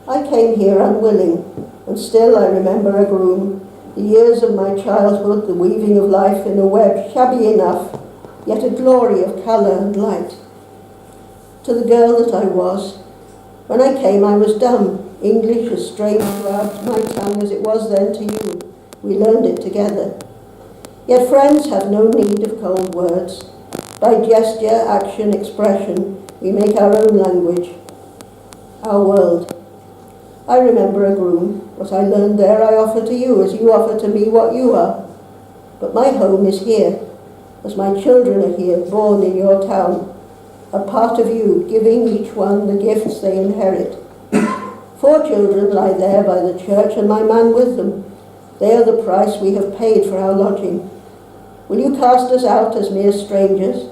S10: I came here unwilling, and still I remember a groom, the years of my childhood, the weaving of life in a web shabby enough, yet a glory of colour and light. To the girl that I was, when I came I was dumb, English as strange to my tongue as it was then to you. We learned it together. Yet friends have no need of cold words. By gesture, action, expression, we make our own language, our world. I remember a groom. What I learned there I offer to you, as you offer to me what you are. But my home is here, as my children are here, born in your town, a part of you, giving each one the gifts they inherit. 4 children lie there by the church, and my man with them. They are the price we have paid for our lodging. Will you cast us out as mere strangers?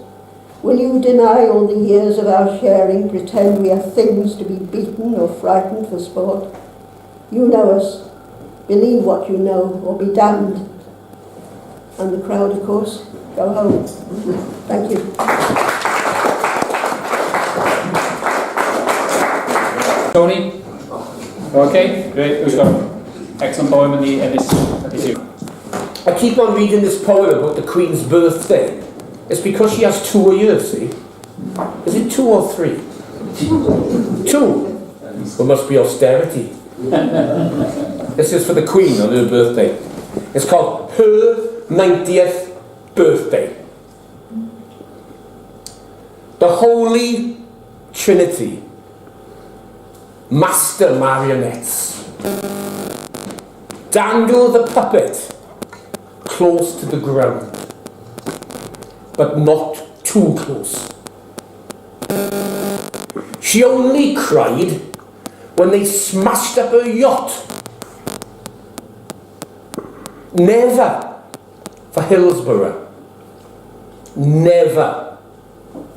S10: Will you deny all the years of our sharing, pretend we are things to be beaten or frightened for sport? You know us. Believe what you know, or be damned. And the crowd, of course, go home. Thank you.
S2: Tony? Okay, great. Who's got an excellent poem in this issue?
S11: I keep on reading this poem about the Queen's birthday. It's because she has 2 a year, see? Is it 2 or 3? 2? There must be austerity. This is for the Queen on her birthday. It's called Her 90th Birthday. The Holy Trinity. Master marionettes. Dangle the puppet close to the ground, but not too close. She only cried when they smashed up her yacht. Never for Hillsborough. Never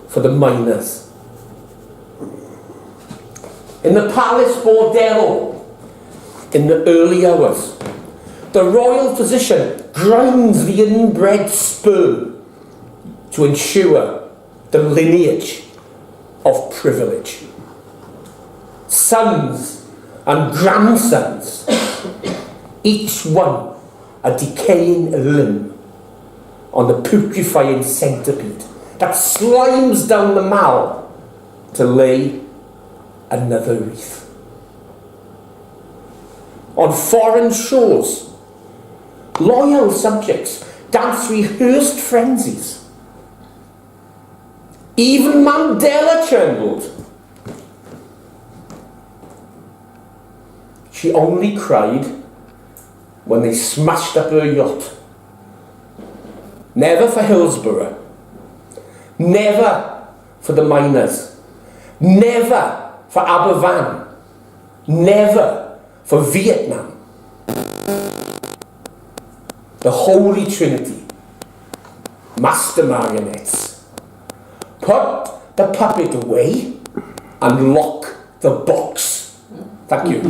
S11: for the miners. In the Palace Bordello, in the early hours, the royal physician grinds the inbred sperm to ensure the lineage of privilege. Sons and grandsons, each one a decaying limb on the putrefying centipede that slimes down the mall to lay another wreath. On foreign shores, loyal subjects dance rehearsed frenzies. Even Mandela trembled. She only cried when they smashed up her yacht. Never for Hillsborough. Never for the miners. Never for Aberfan. Never for Vietnam. The Holy Trinity. Master marionettes. Put the puppet away and lock the box. Thank you.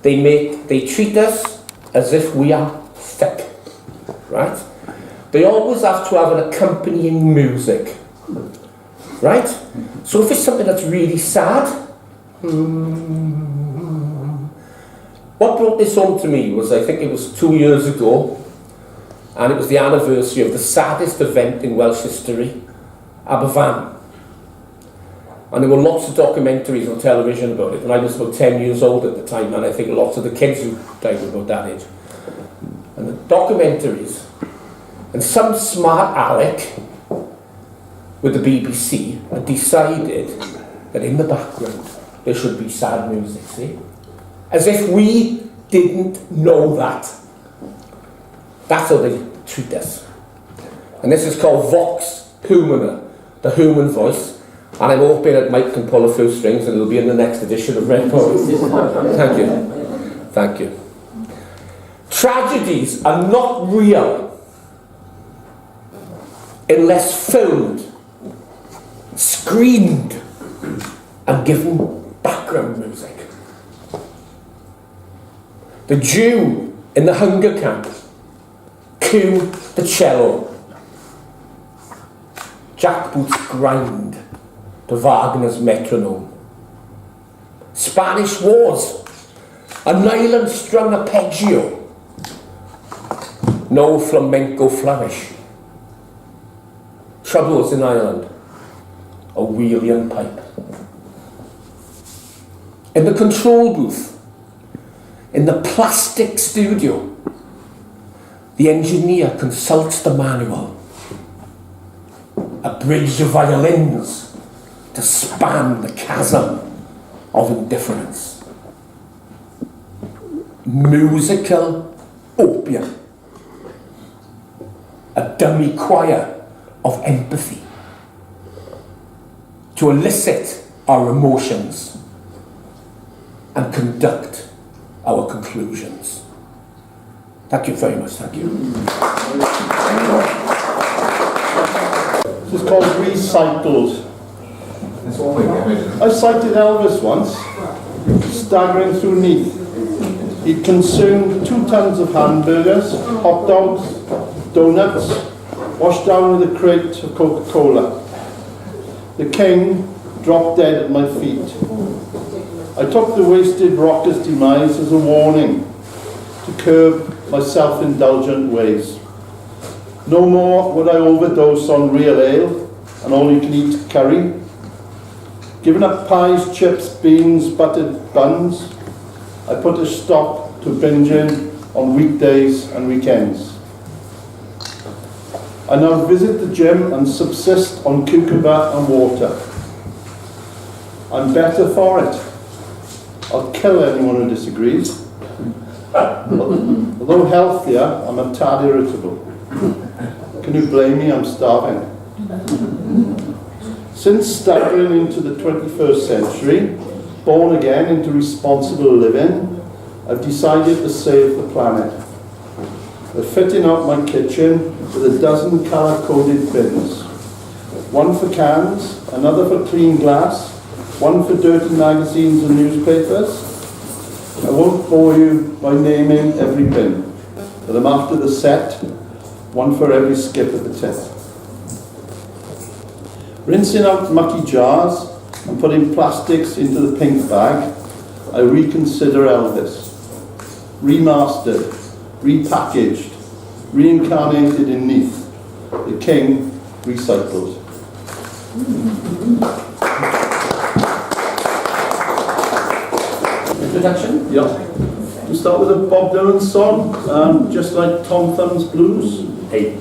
S11: They treat us as if we are thick, right? They always have to have an accompanying music, right? So if it's something that's really sad, what brought this home to me was, I think it was 2 years ago, and it was the anniversary of the saddest event in Welsh history, Aberfan. And there were lots of documentaries on television about it, and I was about 10 years old at the time, and I think lots of the kids who died were about that age. And the documentaries, and some smart Alec with the BBC had decided that in the background there should be sad music, see? As if we didn't know that. That's how they treat us. And this is called Vox Humana, the human voice. And I'm hoping that Mike can pull a few strings and it'll be in the next edition of Red Poets. Thank you. Thank you. Tragedies are not real unless filmed, screened, and given background music. The Jew in the hunger camp, cue the cello. Jackboots grind to Wagner's metronome. Spanish Wars, an island strung arpeggio. No flamenco flourish. Troubles in Ireland, a Wheelian pipe. In the control booth, in the plastic studio, the engineer consults the manual. A bridge of violins to span the chasm of indifference. Musical opium. A dummy choir of empathy to elicit our emotions and conduct our conclusions. Thank you very much, thank you.
S4: This is called Recycled. I sighted Elvis once, staggering through Neath. He'd consumed 2 tons of hamburgers, hot dogs, donuts, washed down with a crate of Coca-Cola. The king dropped dead at my feet. I took the wasted rocker's demise as a warning to curb my self-indulgent ways. No more would I overdose on real ale and all-you-can-eat curry. Giving up pies, chips, beans, buttered buns, I put a stop to binging on weekdays and weekends. I now visit the gym and subsist on cucumber and water. I'm better for it. I'll kill anyone who disagrees. Although healthier, I'm a tad irritable. Can you blame me? I'm starving. Since staggering into the 21st century, born again into responsible living, I've decided to save the planet. We're fitting out my kitchen with a dozen colour-coded bins. One for cans, another for clean glass, one for dirty magazines and newspapers. I won't bore you by naming every bin, but I'm after the set, one for every skip at the tip. Rinsing out mucky jars and putting plastics into the pink bag, I reconsider Elvis. Remastered, repackaged, reincarnated in Neath, the king recycled.
S2: Introduction?
S4: Yeah. To start with a Bob Dylan song, just like Tom Thumb's Blues.
S2: Hey.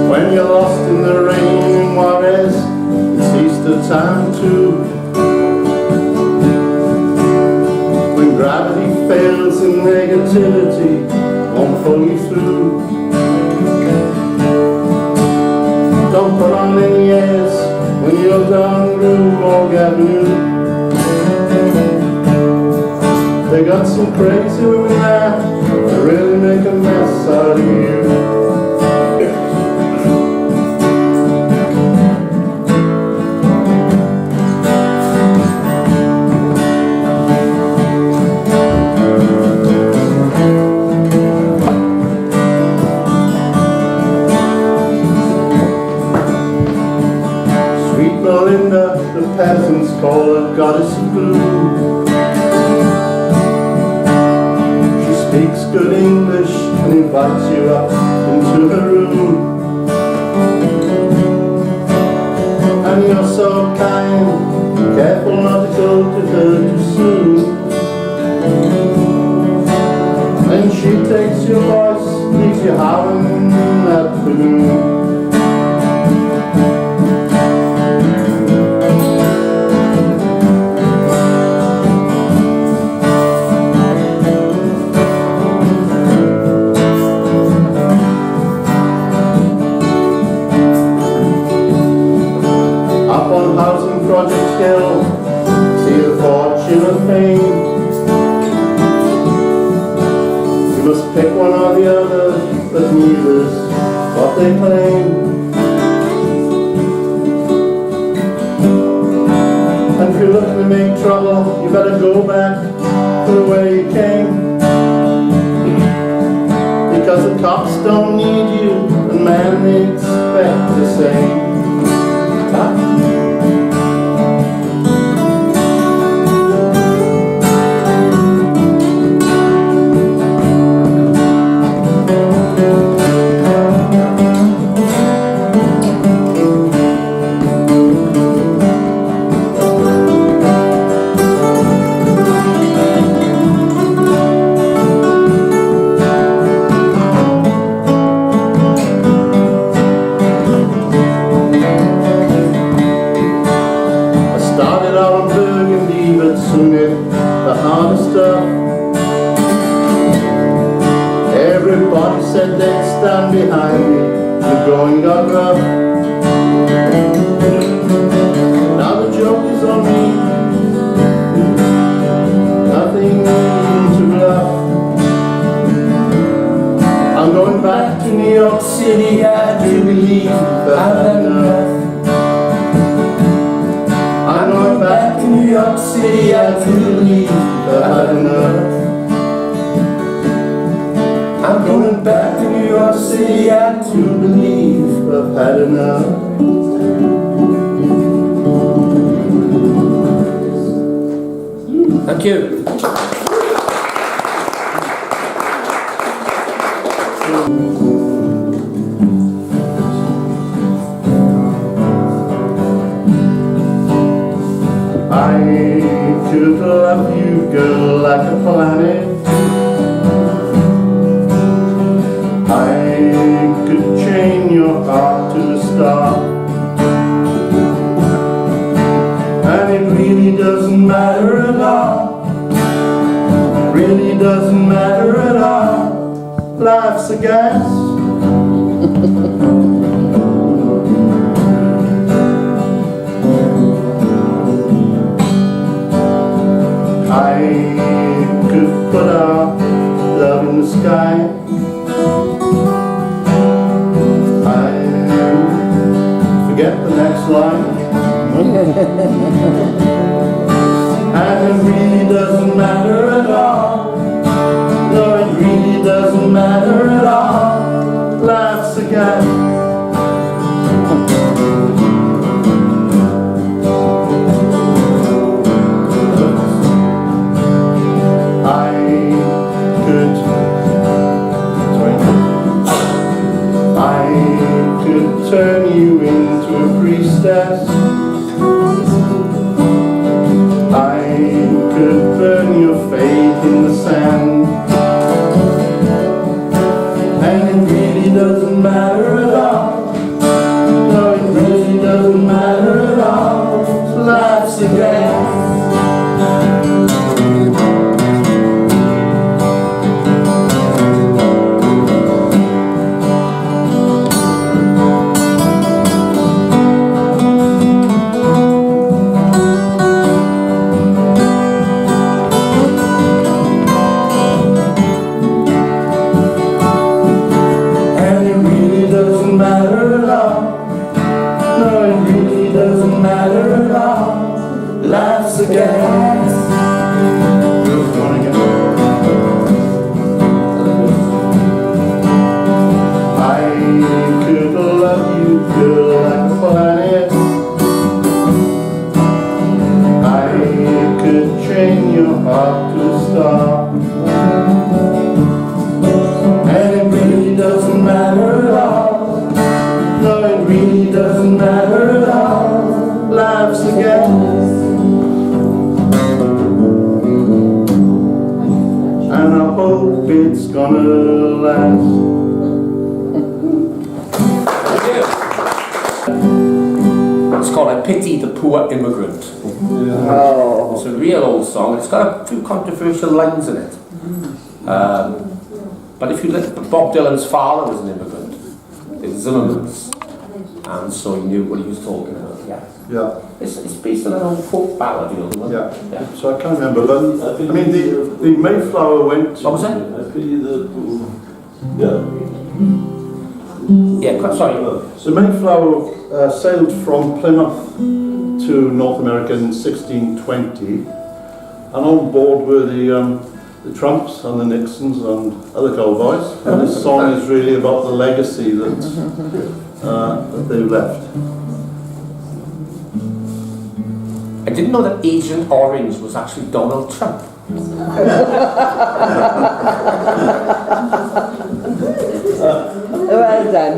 S4: When you're lost in the rain in Juarez, it's Easter time too. When gravity fails and negativity won't pull you through. Don't put on any airs when you're down Rue Morgue Avenue. They got some crazy women there that really make a mess out of you. The peasants call her goddess of blue. She speaks good English and invites you up into her room. And you're so kind, careful not to go to her too soon. And she takes your voice, leaves you howling in that balloon.
S9: Up on housing project hill, see the fortune of fame. You must pick one or the other, but neither's what they claim. And if you're looking to make trouble, you better go back to the way you came. Because the cops don't need you, and man, they expect the same. Everybody said they'd stand behind me, the going got rough. Now the joke is on me, nothing to bluff. I'm going back to New York City, I do believe I've had enough. I'm going back to New York City, I do believe I've had enough. I'm going back to New York City, I do believe I've had enough.
S11: Thank you.
S9: I could love you, girl, like a planet. I could chain your heart to the star. And it really doesn't matter at all. Really doesn't matter at all. Life's a gas. I could put our love in the sky. Forget the next line. And it really doesn't matter at all. No, it really doesn't matter at all. Life's a gas. I could turn you into a priestess. I could burn your faith in the sand. And it really doesn't matter at all. No, it really doesn't matter at all. So life's a gas. Life's a gas. I could love you, girl, like a planet. I could chain your heart to a star. And it really doesn't matter at all. No, it really doesn't matter at all. Life's a gas. And I hope it's gonna last.
S11: It's called I Pity the Poor Immigrant.
S6: Oh.
S11: It's a real old song. It's got a few controversial lines in it. But if you look, Bob Dylan's father was an immigrant. It was Zimmerman's. And so he knew what he was talking about. Yeah.
S9: Yeah.
S11: It's based on an old folk ballad, the other one.
S9: Yeah.
S11: Yeah.
S9: So I can't remember, but I mean the Mayflower went.
S11: What was that? Yeah, sorry.
S9: The Mayflower sailed from Plymouth to North America in 1620, and on board were the Trumps and the Nixons and other cowboys. And this song is really about the legacy that that they left.
S11: I didn't know that Agent Orange was actually Donald Trump.
S12: Well done.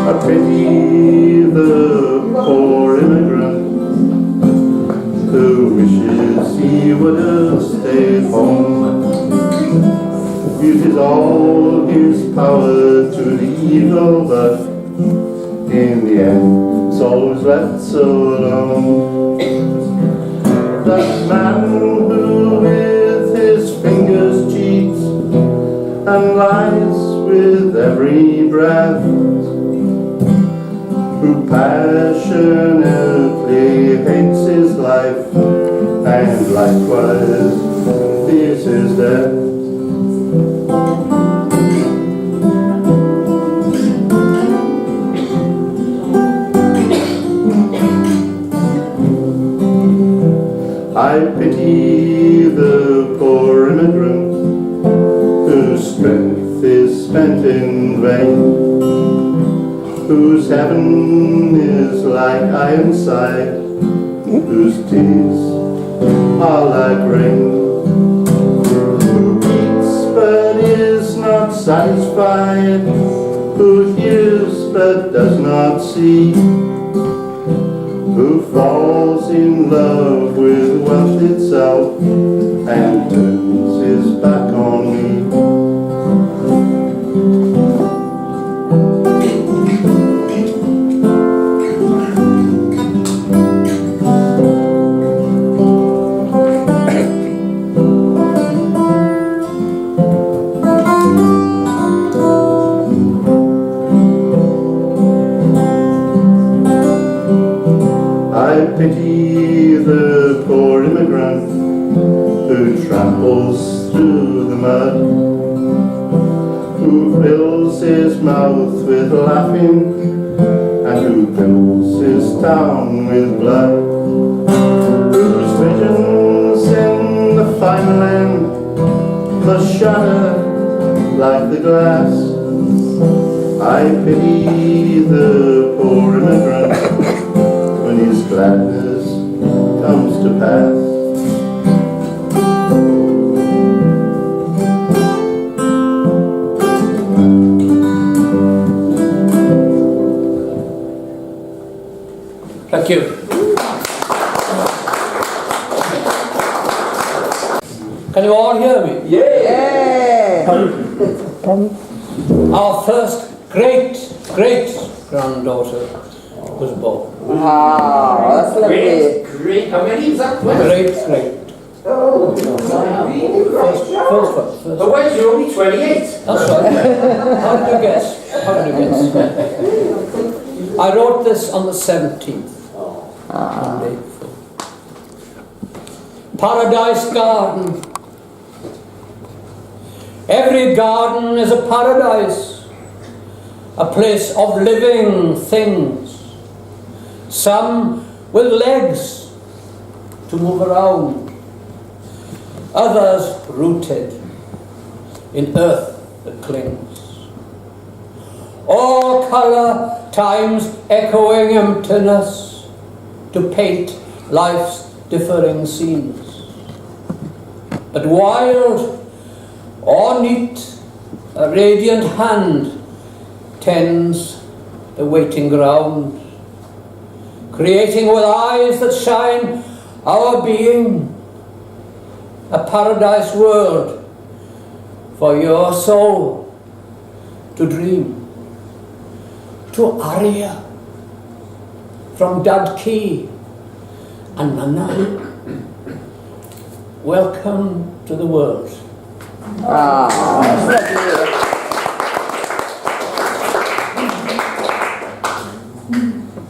S9: I pity the poor immigrant who wishes he would have stayed home. Uses all his power to the evil, but in the end, it's always left so alone. That man who with his fingers cheats and lies with every breath, who passionately hates his life and likewise fears his death. I pity the poor immigrant whose strength is spent in vain, whose heaven is like Ironside, whose tears are like rain, who eats but is not satisfied, who hears but does not see, who falls in love with wealth itself and turns his back on me. I pity the poor immigrant who tramples through the mud, who fills his mouth with laughing and who fills his town with blood, whose visions in the final end must shatter like the glass. I pity the poor immigrant when his gladness comes to pass.
S2: Thank you. Can you all hear me?
S12: Yeah.
S2: Our first great granddaughter was born.
S12: Wow, that's lovely.
S11: Great. How many is that?
S2: Great. First one.
S11: But why you're only 28?
S2: That's right. How did you guess? I wrote this on the 17th. Monday. Paradise Garden. Every garden is a paradise, a place of living things. Some with legs to move around, others rooted in earth that clings. All colour times echoing emptiness to paint life's differing scenes. But wild or neat, a radiant hand tends the waiting ground, creating with eyes that shine our being, a paradise world for your soul to dream. To Aria, from Dad Key
S7: and Nana. Welcome to the world.
S12: Ah, that's lovely.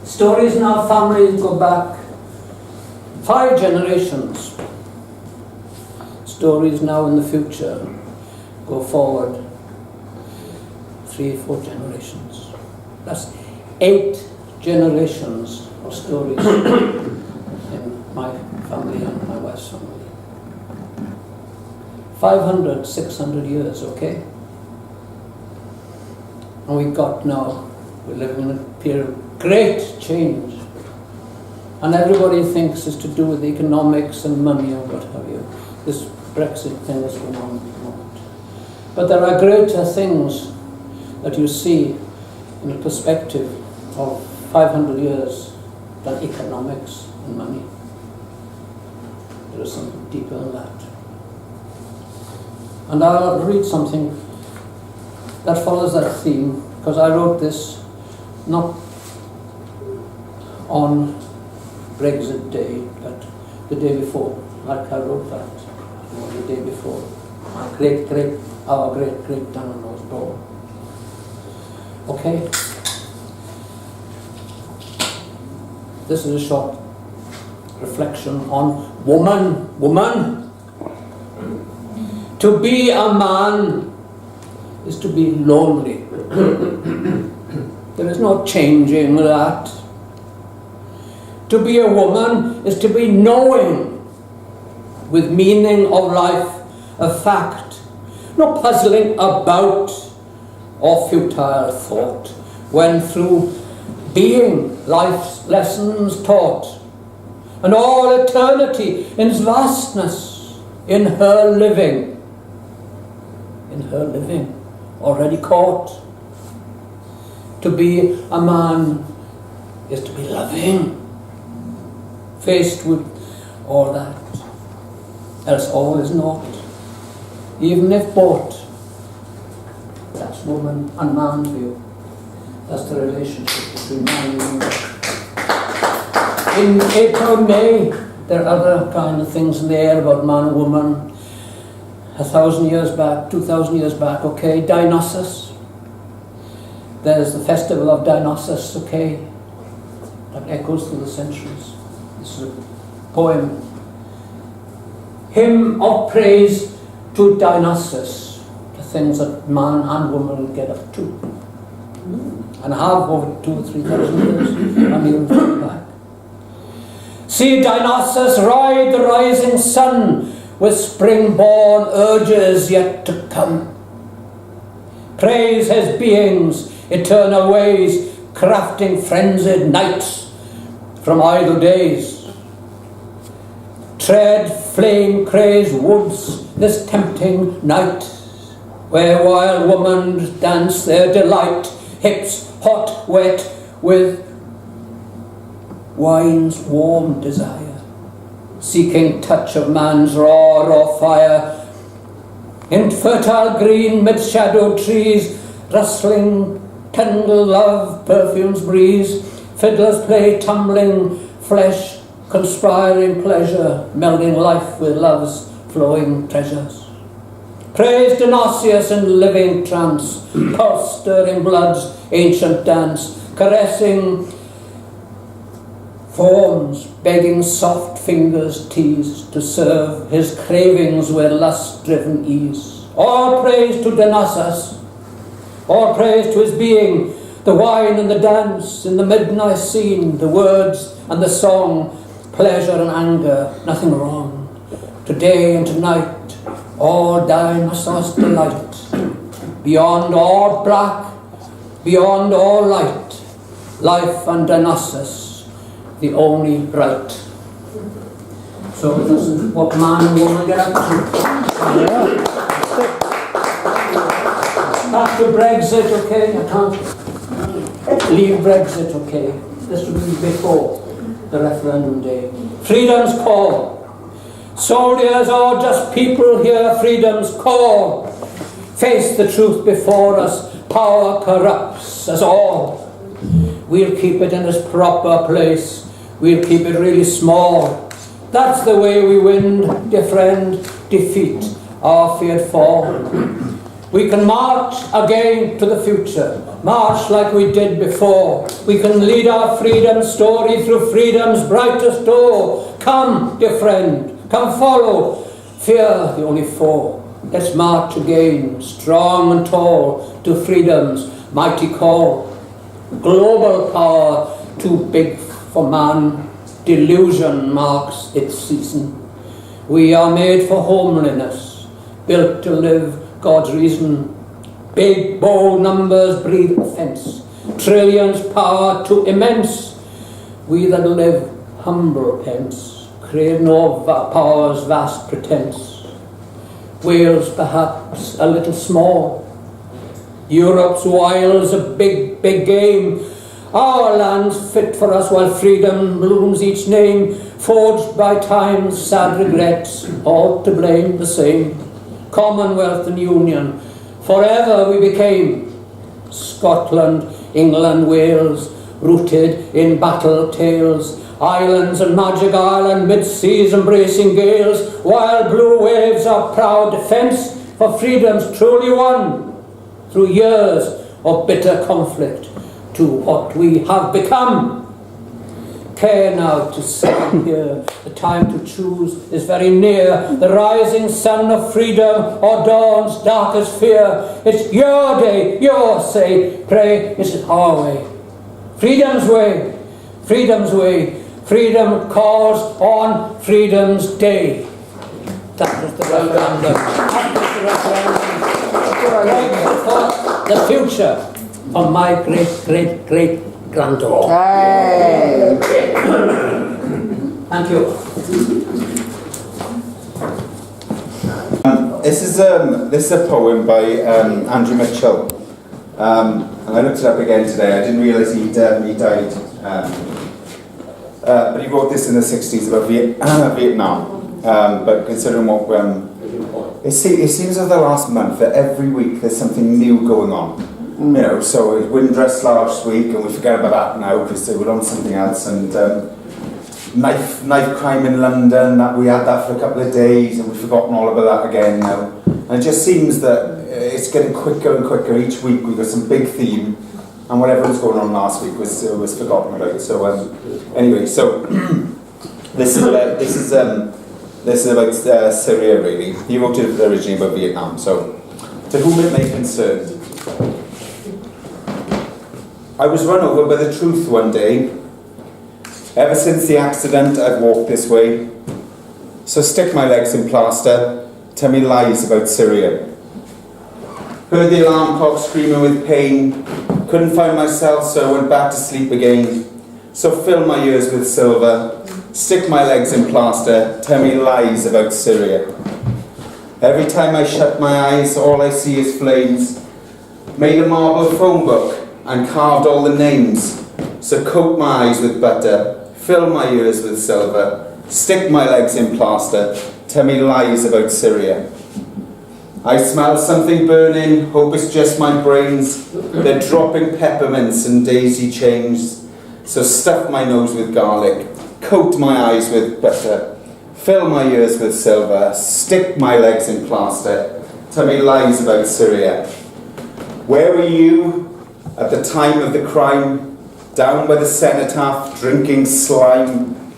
S7: Stories in our families go back 5 generations. Stories now in the future go forward 3-4 generations. That's 8 generations of stories in my family and my wife's family. 500, 600 years, okay? And we're living in a period of great change. And everybody thinks it's to do with economics and money and what have you. This Brexit thing is going on at the moment. But there are greater things that you see in the perspective of 500 years than economics and money. There is something deeper than that. And I'll read something that follows that theme, because I wrote this not on Brexit Day, but the day before, like I wrote that, the day before our great grandmother was born. Okay? This is a short reflection on woman. To be a man is to be lonely. There is no changing that. To be a woman is to be knowing, with meaning of life, a fact, no puzzling about or futile thought, when through being life's lessons taught, and all eternity in its vastness, in her living, already caught. To be a man is to be loving, faced with all that, else all is naught, even if bought. That's woman and man view. That's the relationship between man and woman. In April, May, there are other kind of things in the air about man and woman. 1,000 years back, 2,000 years back, okay, Dionysus. There's the festival of Dionysus, okay, that echoes through the centuries. This is a poem. Hymn of praise to Dionysus, the things that man and woman get up to. And have over 2,000 or 3,000 years, and even further back. See Dionysus ride the rising sun, with spring-born urges yet to come. Praise his being's eternal ways, crafting frenzied nights from idle days. Tread flame-crazed woods this tempting night, where wild women dance their delight, hips hot, wet with wine's warm desire, seeking touch of man's raw fire. In fertile green mid shadowed trees, rustling tender love perfumes breeze, fiddlers play tumbling flesh, conspiring pleasure, melding life with love's flowing treasures. Praise Dionysius in living trance, pulse stirring blood's ancient dance, caressing forms, begging soft fingers tease, to serve his cravings with lust-driven ease. All praise to Dionysus, all praise to his being, the wine and the dance, in the midnight scene, the words and the song, pleasure and anger, nothing wrong. Today and tonight, all Dionysus delight, beyond all black, beyond all light, life and Dionysus, the only right. So this is what man and woman get up to. Back to Brexit, okay? I can't leave Brexit, okay? This will be before the referendum day. Freedom's call. Soldiers or just people hear freedom's call. Face the truth before us. Power corrupts us all. We'll keep it in its proper place.
S13: we'll keep it really small. That's the way we win, dear friend, defeat our feared fall. We can march again to the future, march like we did before. We can lead our freedom story through freedom's brightest door. Come, dear friend, come follow, fear the only foe. Let's march again, strong and tall, to freedom's mighty call. Global power, too big for man, delusion marks its season. We are made for homeliness, built to live God's reason. Big, bold numbers breed offence, trillions power too immense. We that live humble hence, crave no power's vast pretence. Wales perhaps a little small, Europe's wilds a big, big game. Our land's fit for us while freedom blooms each name, forged by time's sad regrets, all to blame the same. Commonwealth and Union, forever we became. Scotland, England, Wales, rooted in battle tales. Islands and magic island, mid-seas embracing gales, while blue waves are proud defence for freedom's truly won. Through years of bitter conflict to what we have become. Care now to sit here, the time to choose is very near. The rising sun of freedom or dawn's darkest fear. It's your day, your say, pray, it's our way. Freedom's way, freedom's way, freedom calls on freedom's day. That was the referendum. That was the referendum. The future of my great, great, great granddaughter. Thank you.
S14: This is a poem by Andrew Mitchell, and I looked it up again today. I didn't realise he died, but he wrote this in the 60s about Vietnam. But considering what it seems over the last month that every week there's something new going on. You know, so it Windrush last week, and we forget about that now because they were on something else. And knife crime in London, that we had that for a couple of days, and we've forgotten all about that again now. And it just seems that it's getting quicker and quicker each week. We've got some big theme, and whatever was going on last week was forgotten about. So anyway, so this is about Syria really. He wrote it originally about Vietnam. So to whom it may concern. I was run over by the truth one day. Ever since the accident, I've walked this way. So stick my legs in plaster, tell me lies about Syria. Heard the alarm clock screaming with pain, couldn't find myself, so I went back to sleep again. So fill my ears with silver, stick my legs in plaster, tell me lies about Syria. Every time I shut my eyes, all I see is flames. Made a marble phone book and carved all the names. So coat my eyes with butter, fill my ears with silver, stick my legs in plaster, tell me lies about Syria. I smell something burning, hope it's just my brains. They're dropping peppermints and daisy chains. So stuff my nose with garlic, coat my eyes with butter, fill my ears with silver, stick my legs in plaster, tell me lies about Syria. Where were you at the time of the crime, down by the cenotaph, drinking slime?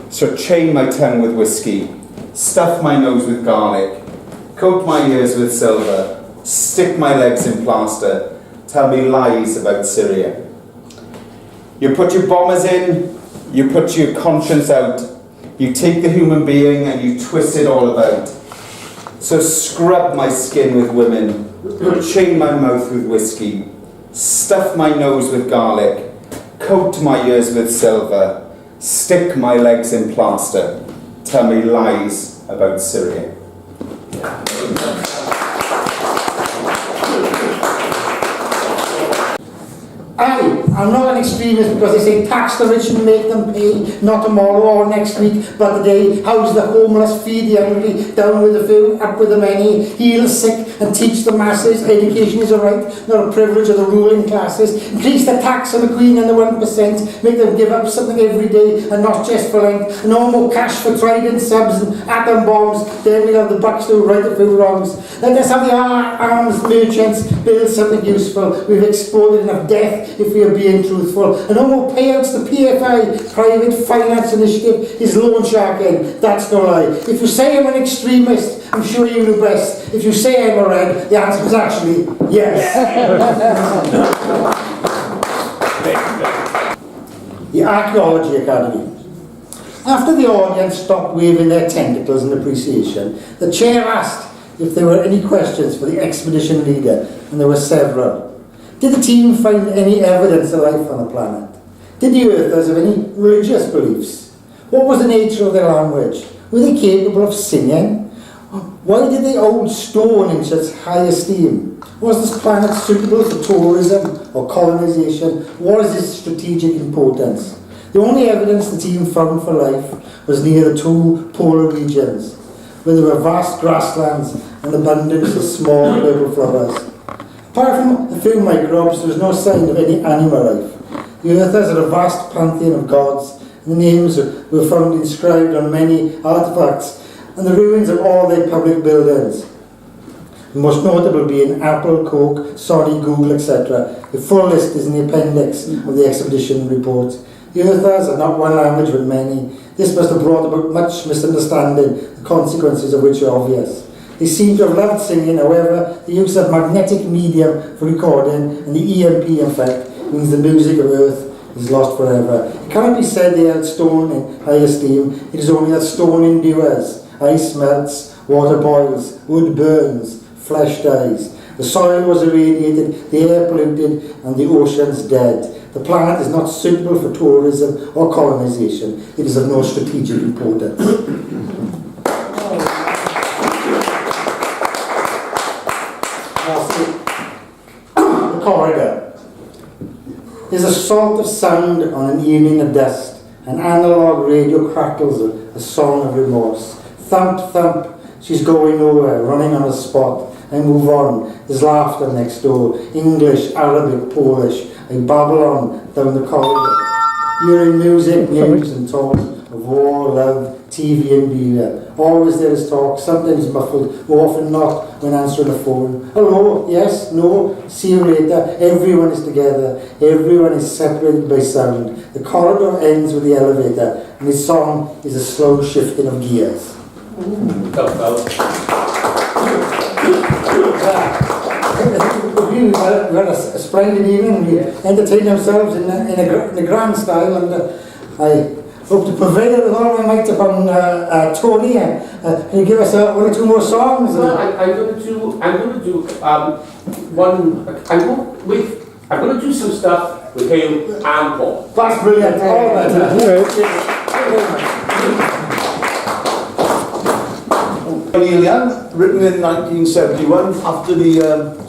S14: So chain my tongue with whiskey, stuff my nose with garlic, coat my ears with silver, stick my legs in plaster, tell me lies about Syria. You put your bombers in, you put your conscience out, you take the human being and you twist it all about. So scrub my skin with women, chain my mouth with whiskey, stuff my nose with garlic, coat my ears with silver, stick my legs in plaster, tell me lies about Syria.
S1: Annie. I'm not an extremist because they say tax the rich and make them pay, not tomorrow or next week, but today. House the homeless, feed the hungry, down with the few, up with the many, heal the sick and teach the masses. Education is a right, not a privilege of the ruling classes. Increase the tax on the Queen and the 1%, make them give up something every day and not just for Lent. No more cash for Trident subs and atom bombs, then we'll have the bucks to right a few wrongs. Let us have the arms merchants build something useful. We've exported enough death if we are being truthful. And no more payouts to PFI, Private Finance Initiative, is loan sharking. That's no lie. If you say I'm an extremist, I'm sure you know best. If you say I'm a red, the answer is actually yes. The Archaeology Academy. After the audience stopped waving their tentacles in appreciation, the chair asked if there were any questions for the expedition leader, and there were several. Did the team find any evidence of life on the planet? Did the Earthers have any religious beliefs? What was the nature of their language? Were they capable of singing? Why did they hold stone in such high esteem? Was this planet suitable for tourism or colonization? What is its strategic importance? The only evidence the team found for life was near the two polar regions, where there were vast grasslands and abundance of small purple flowers. Apart from a few microbes, there was no sign of any animal life. The Earthers had a vast pantheon of gods, and the names were found inscribed on many artefacts and the ruins of all their public buildings. The most notable being Apple, Coke, Sony, Google, etc. The full list is in the appendix of the expedition report. The Earthers had not one language but many. This must have brought about much misunderstanding, the consequences of which are obvious. They seem to have loved singing, however, the use of magnetic medium for recording and the EMP effect means the music of Earth is lost forever. It cannot be said they held stone in high esteem. It is only that stone endures. Ice melts, water boils, wood burns, flesh dies. The soil was irradiated, the air polluted, and the oceans dead. The planet is not suitable for tourism or colonization. It is of no strategic importance. The corridor. There's a salt of sound on an evening of dust. An analog radio crackles a song of remorse. Thump, thump, she's going nowhere, running on the spot. I move on, there's laughter next door. English, Arabic, Polish. I babble on down the corridor. Hearing music, news and talk of war, love, TV and beer. Always there is talk, sometimes muffled, more often not when answering the phone. Hello, yes, no, see you later. Everyone is together. Everyone is separated by sound. The corridor ends with the elevator, and the song is a slow shifting of gears. We had a splendid evening. We entertained ourselves in a grand style, and I hope to prevail with all my might upon Tony. Can you give us one or two more songs?
S11: Well, I'm going to do one. I'm going to do some stuff with Hale and Paul.
S1: That's brilliant. All
S9: Neil Young, written in 1971 after the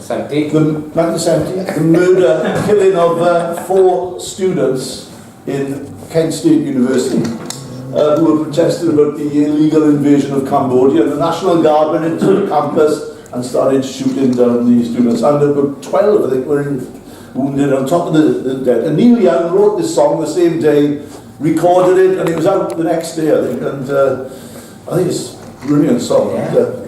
S9: 1970, the murder, killing of 4 students in Kent State University who were protesting about the illegal invasion of Cambodia. The National Guard went into the campus and started shooting down the students, and about 12, I think, were wounded on top of the dead. And Neil Young wrote this song the same day, recorded it, and it was out the next day, I think, and I think it's a brilliant song. Yeah.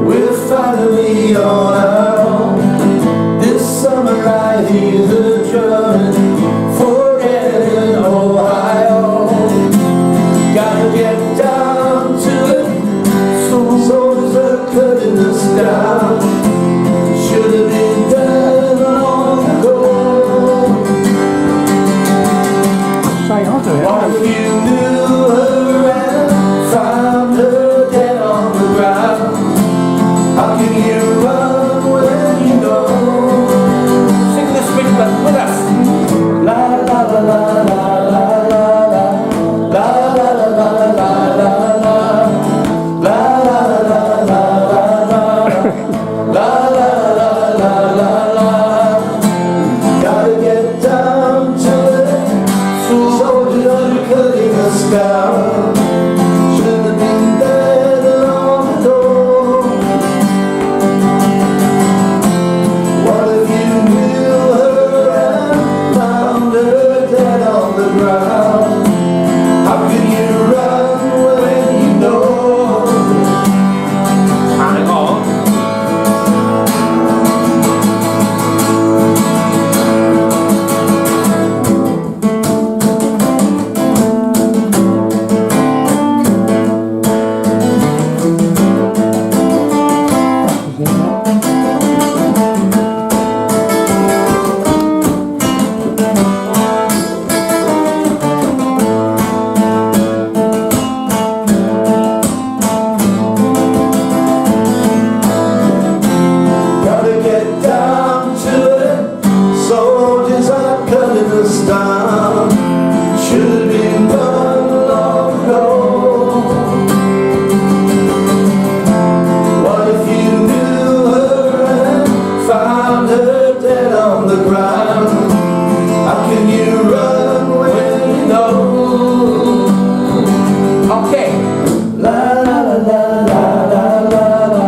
S9: We're finally on our own. This summer I hear the drumming, forgetting Ohio. Gotta get down to it. Some soldiers are cutting us down. Should have been done long ago. What if you knew her and found her dead on the ground? How can you run when you know?
S11: Sing this bit
S9: scout. Should have been dead long ago. What if you knew her and found her dead on the ground? How can you run when you know?
S11: Hang on.
S9: Gotta get down to it. Soldiers are cutting us down. Should have been done long ago. What if you knew her and found her dead on the ground? How can you run when you know?
S11: Okay.
S9: La la la la la la la la.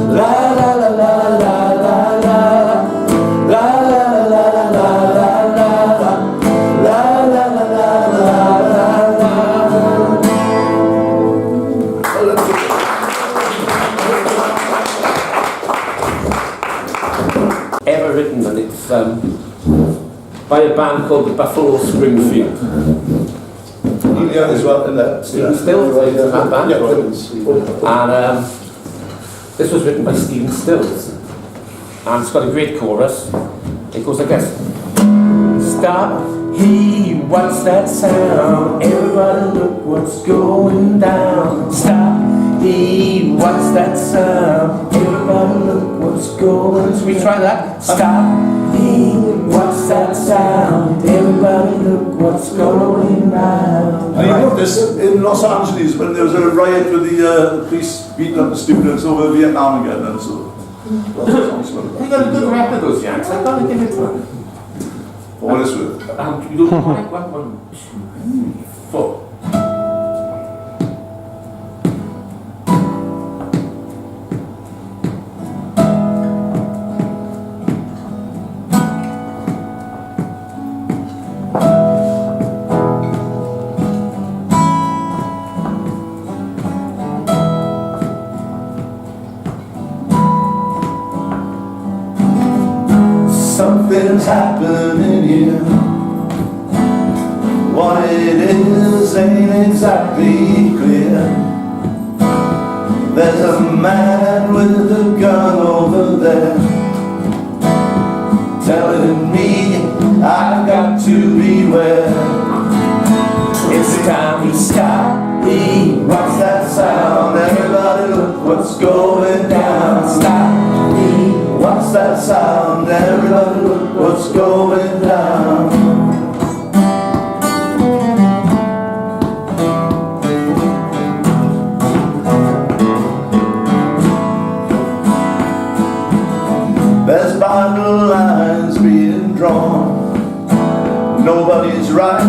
S9: La la la la la la la. La la la la la la la. La la la la la la.
S11: Ever written, and it's by a band called the Buffalo Springfield.
S9: Yeah, as well in that.
S11: Stephen Stills is in that band.
S9: Yeah,
S11: And this was written by Stephen Stills. And it's got a great chorus. It goes like this. Stop, hey, what's that sound? Everybody look what's going down. Stop, hey, what's that sound? Everybody look what's going. Should we try that? Stop, hey, what's that sound? Everybody look what's going down.
S9: And you wrote this in Los Angeles when there was a riot with the police beating up the students over Vietnam again, and so.
S11: You got a good record, those Yanks. I gotta give it to them.
S9: For what it's worth.
S11: You look like 1, 2, 3, 4.
S9: Something's happening here. What it is ain't exactly clear. There's a man with a gun over there telling me I've got to beware. It's time to stop. Hey, what's that sound? Everybody look what's going down. Stop. Hey, what's that sound? Everybody look what's going down. There's battle lines being drawn. Nobody's right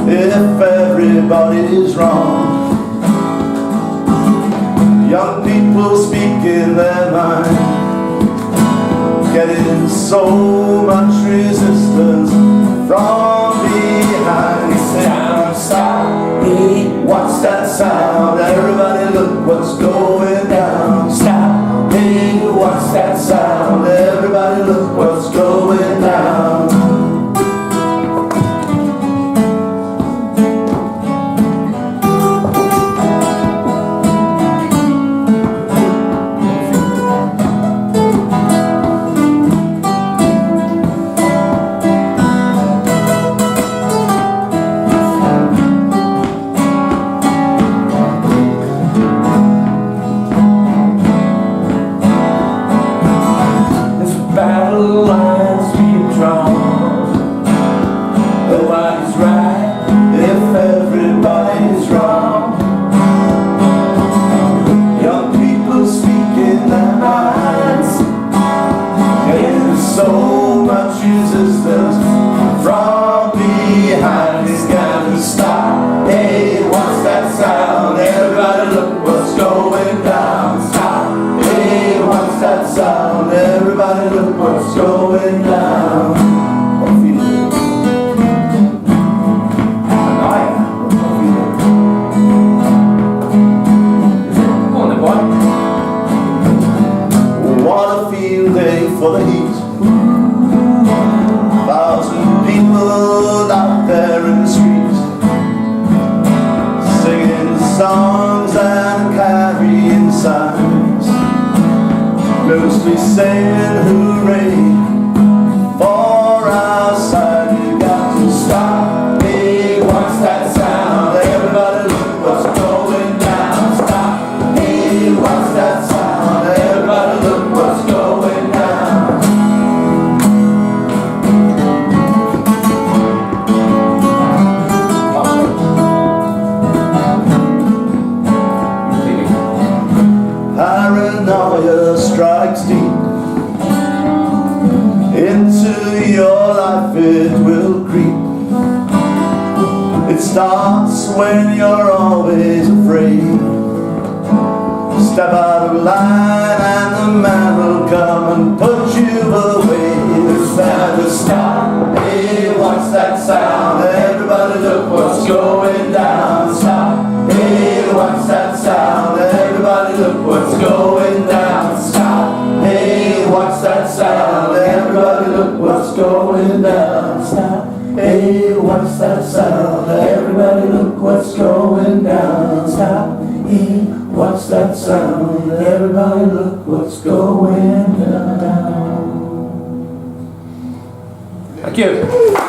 S9: if everybody's wrong. Young people speaking their mind, getting so much resistance from behind. It's time to stop. Hey, what's that sound? Everybody look what's going down. Stop. Hey, what's that sound? Everybody look what's going down. songs and carrying signs, mostly saying hooray for our side. You got to stop me, what's that sound? Everybody look what's going down. Stop me, what's that sound? Everybody look what's going down. Paranoia strikes deep into your life, it will creep. It starts when you're always afraid. Step out of line and the man will come and put you away. It's time to stop. Hey, what's that sound? Everybody look what's going down. Stop. Hey, what's that sound? Everybody look what's going down. Stop. Hey, what's that sound? Everybody look what's going down. Stop. Hey, what's that sound? Everybody look what's going down. Stop. Hey, what's that sound? Everybody look what's going down.
S2: Thank you.